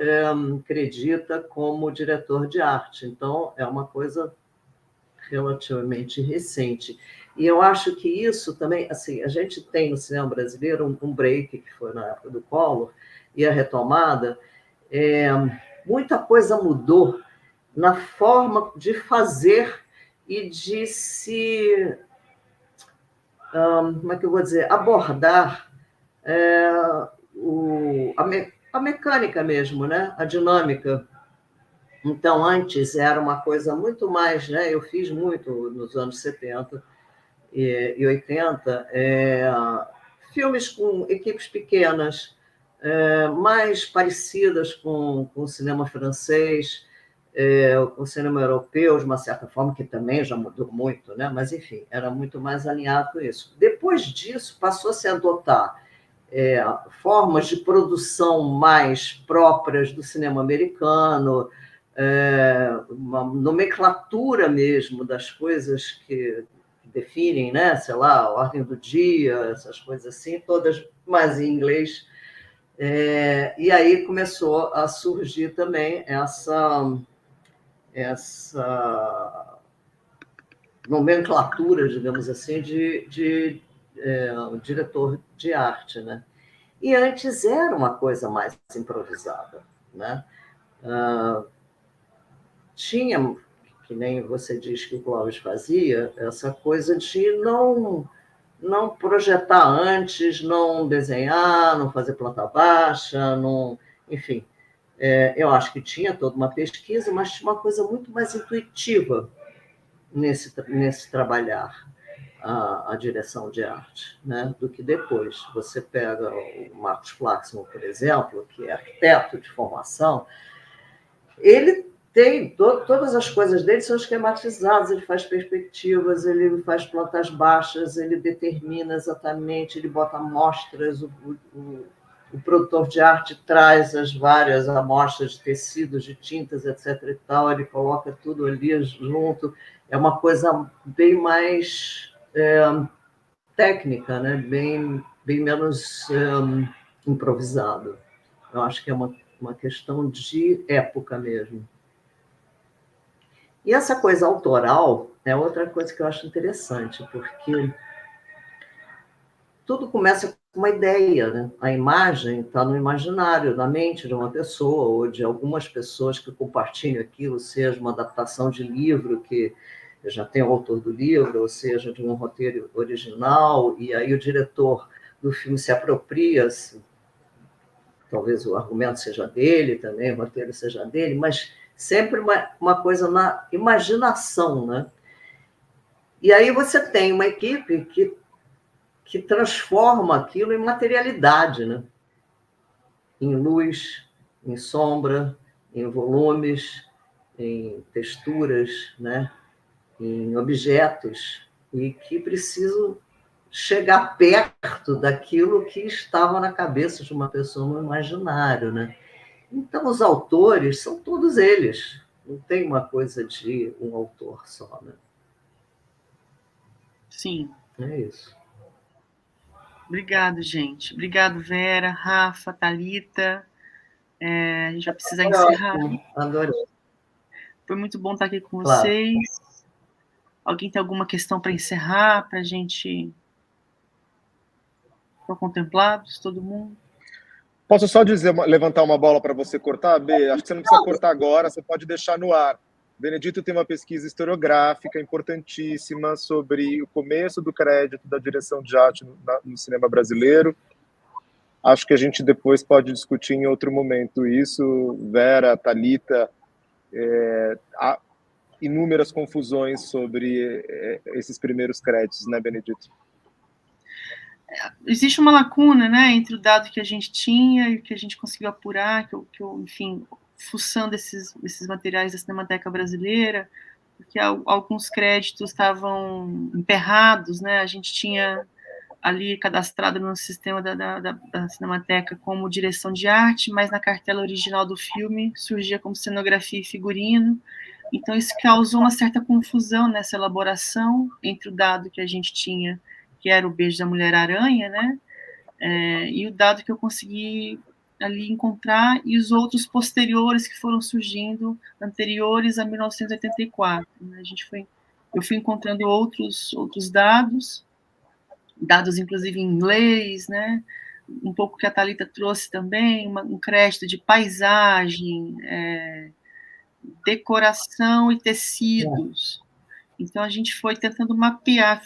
acredita como diretor de arte, então é uma coisa relativamente recente. E eu acho que isso também, assim, a gente tem no cinema brasileiro um break, que foi na época do Collor, e a retomada, muita coisa mudou na forma de fazer e de se, como é que eu vou dizer, abordar a mecânica mesmo, né? A dinâmica. Então, antes era uma coisa muito mais, né? Eu fiz muito nos anos 70 e 80, filmes com equipes pequenas, mais parecidas com o cinema francês, o cinema europeu, de uma certa forma, que também já mudou muito, né? Mas, enfim, era muito mais alinhado com isso. Depois disso, passou-se a adotar formas de produção mais próprias do cinema americano, uma nomenclatura mesmo das coisas que definem, né? Sei lá, a ordem do dia, essas coisas assim, todas mais em inglês. E aí começou a surgir também essa nomenclatura, digamos assim, de diretor de arte, né? E antes era uma coisa mais improvisada, né? Tinha, que nem você diz que o Clóvis fazia, essa coisa de não projetar antes, não desenhar, não fazer planta baixa, não, enfim. Eu acho que tinha toda uma pesquisa, mas tinha uma coisa muito mais intuitiva nesse trabalhar a direção de arte, né, do que depois. Você pega o Marcos Flaxman, por exemplo, que é arquiteto de formação, ele tem todas as coisas dele são esquematizadas, ele faz perspectivas, ele faz plantas baixas, ele determina exatamente, ele bota amostras, o produtor de arte traz as várias amostras de tecidos, de tintas, etc. e tal, ele coloca tudo ali junto, é uma coisa bem mais técnica, né? bem menos improvisado. Eu acho que é uma questão de época mesmo. E essa coisa autoral é outra coisa que eu acho interessante, porque tudo começa com uma ideia, né? A imagem está no imaginário, na mente de uma pessoa ou de algumas pessoas que compartilham aquilo, seja uma adaptação de livro que já tem o autor do livro, ou seja, de um roteiro original, e aí o diretor do filme se apropria, talvez o argumento seja dele também, o roteiro seja dele, mas sempre uma coisa na imaginação, né? E aí você tem uma equipe que transforma aquilo em materialidade, né? Em luz, em sombra, em volumes, em texturas, né? Em objetos, e que precisam chegar perto daquilo que estava na cabeça de uma pessoa no imaginário, né? Então, os autores são todos eles. Não tem uma coisa de um autor só, né? Sim. É isso. Obrigado, gente. Obrigado, Vera, Rafa, Thalita. A gente vai precisar encerrar. Adorei. Foi muito bom estar aqui com Claro. vocês. Alguém tem alguma questão para encerrar, para a gente... Estão contemplados, todo mundo? Posso só levantar uma bola para você cortar, B? Acho que você não precisa cortar agora, você pode deixar no ar. Benedito tem uma pesquisa historiográfica importantíssima sobre o começo do crédito da direção de arte no cinema brasileiro. Acho que a gente depois pode discutir em outro momento isso. Vera, Thalita, há inúmeras confusões sobre esses primeiros créditos, né, Benedito? Existe uma lacuna, né, entre o dado que a gente tinha e o que a gente conseguiu apurar, que eu enfim, fuçando esses materiais da Cinemateca Brasileira, porque alguns créditos estavam emperrados, né, a gente tinha ali cadastrado no sistema da Cinemateca como direção de arte, mas na cartela original do filme surgia como cenografia e figurino, então isso causou uma certa confusão nessa elaboração entre o dado que a gente tinha, que era o Beijo da Mulher-Aranha, né, e o dado que eu consegui ali encontrar, e os outros posteriores que foram surgindo, anteriores a 1984. Né? Eu fui encontrando outros dados inclusive em inglês, né? Um pouco que a Thalita trouxe também, um crédito de paisagem, decoração e tecidos. Então a gente fui tentando mapear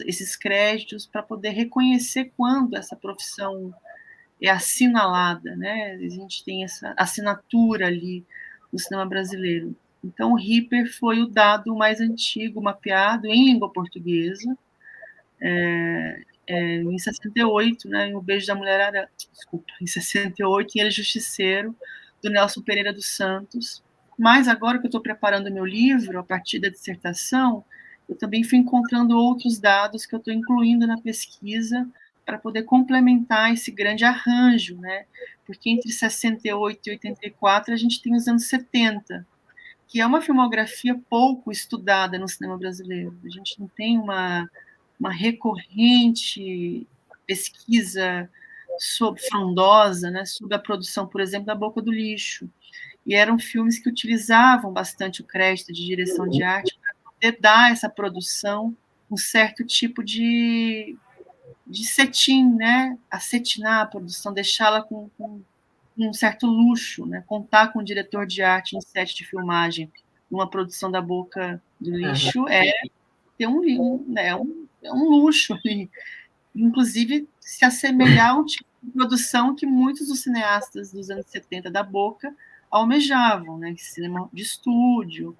esses créditos para poder reconhecer quando essa profissão é assinalada, né? A gente tem essa assinatura ali no cinema brasileiro. Então, o Ripper foi o dado mais antigo mapeado em língua portuguesa, em 68, né, em O Beijo da Mulher-Aranha, em 68, em Ele Justiceiro, do Nelson Pereira dos Santos. Mas agora que eu estou preparando o meu livro, a partir da dissertação, eu também fui encontrando outros dados que eu estou incluindo na pesquisa para poder complementar esse grande arranjo, né? Porque entre 68 e 84 a gente tem os anos 70, que é uma filmografia pouco estudada no cinema brasileiro. A gente não tem uma recorrente pesquisa frondosa, né, sobre a produção, por exemplo, da Boca do Lixo. E eram filmes que utilizavam bastante o crédito de direção de arte para poder dar essa produção um certo tipo de cetim, né, acetinar a produção, deixá-la com um certo luxo, né, contar com o diretor de arte em set de filmagem numa produção da Boca do Lixo ter um luxo ali, inclusive se assemelhar a um tipo de produção que muitos dos cineastas dos anos 70 da Boca almejavam, né, cinema de estúdio,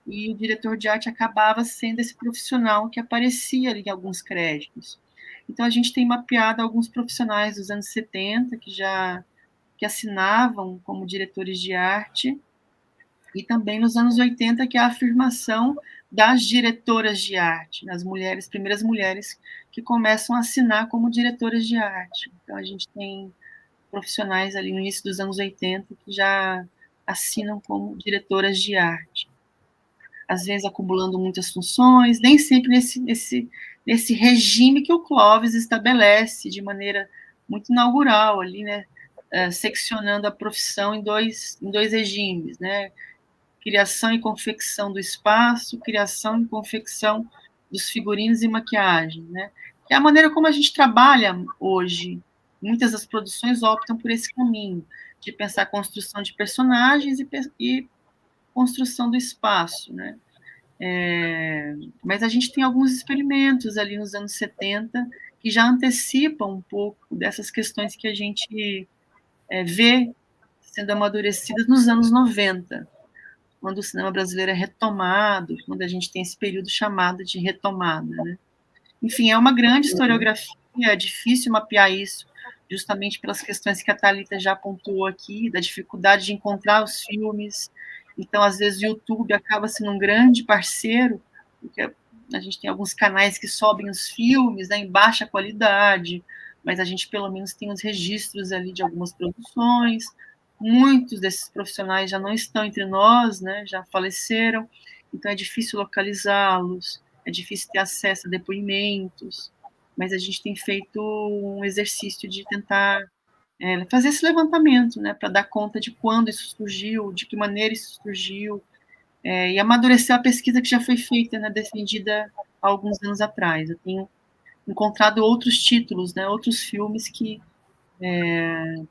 e o diretor de arte acabava sendo esse profissional que aparecia ali em alguns créditos. Então a gente tem mapeado alguns profissionais dos anos 70 que assinavam como diretores de arte, e também nos anos 80, que é a afirmação das diretoras de arte, as primeiras mulheres que começam a assinar como diretoras de arte. Então, a gente tem profissionais ali no início dos anos 80 que já assinam como diretoras de arte. Às vezes acumulando muitas funções, nem sempre nesse regime que o Clovis estabelece de maneira muito inaugural ali, né, seccionando a profissão em dois regimes, né, criação e confecção do espaço, criação e confecção dos figurinos e maquiagem, né? É a maneira como a gente trabalha hoje. Muitas das produções optam por esse caminho, de pensar a construção de personagens e construção do espaço, né? Mas a gente tem alguns experimentos ali nos anos 70 que já antecipam um pouco dessas questões que a gente vê sendo amadurecidas nos anos 90, quando o cinema brasileiro é retomado, quando a gente tem esse período chamado de retomada, né? Enfim, é uma grande historiografia, é difícil mapear isso, justamente pelas questões que a Thalita já pontuou aqui, da dificuldade de encontrar os filmes. Então, às vezes, o YouTube acaba sendo um grande parceiro, porque a gente tem alguns canais que sobem os filmes, né, em baixa qualidade, mas a gente, pelo menos, tem os registros ali de algumas produções. Muitos desses profissionais já não estão entre nós, né, já faleceram, então é difícil localizá-los, é difícil ter acesso a depoimentos, mas a gente tem feito um exercício de tentar fazer esse levantamento, né, para dar conta de quando isso surgiu, de que maneira isso surgiu, e amadurecer a pesquisa que já foi feita, né, defendida há alguns anos atrás. Eu tenho encontrado outros títulos, né, outros filmes que,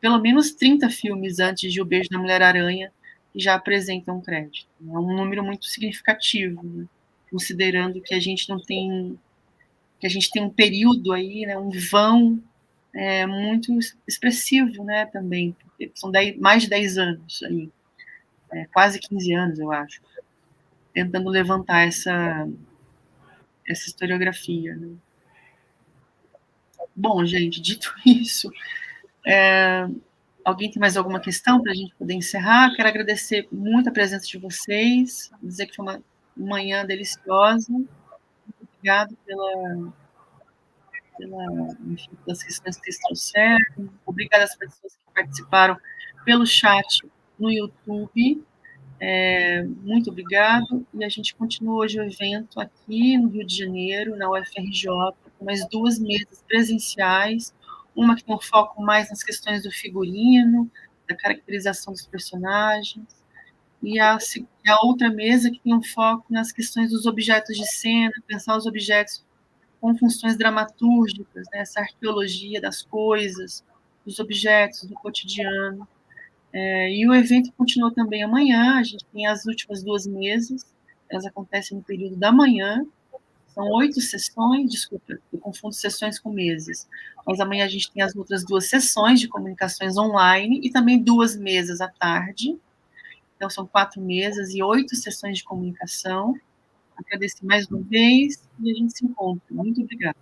pelo menos 30 filmes antes de O Beijo da Mulher-Aranha, que já apresentam crédito. É um número muito significativo, né, considerando que a gente não tem, que a gente tem um período aí, né, um vão muito expressivo, né, também, porque são mais de 10 anos aí, quase 15 anos, eu acho, tentando levantar essa historiografia, né. Bom, gente, dito isso, alguém tem mais alguma questão para a gente poder encerrar? Quero agradecer muito a presença de vocês, dizer que foi uma manhã deliciosa. Muito obrigado enfim, pelas questões que vocês trouxeram. Obrigada às pessoas que participaram pelo chat no YouTube. Muito obrigado. E a gente continua hoje o evento aqui no Rio de Janeiro, na UFRJ, com mais 2 mesas presenciais, uma que tem um foco mais nas questões do figurino, da caracterização dos personagens, e a outra mesa que tem um foco nas questões dos objetos de cena, pensar os objetos com funções dramatúrgicas, né, essa arqueologia das coisas, dos objetos, do cotidiano. E o evento continua também amanhã, a gente tem as últimas 2 mesas, elas acontecem no período da manhã, são 8 sessões, desculpa, eu confundo sessões com meses, mas amanhã a gente tem as outras 2 sessões de comunicações online e também 2 mesas à tarde, então são 4 mesas e 8 sessões de comunicação. Agradeço mais uma vez e a gente se encontra. Muito obrigada.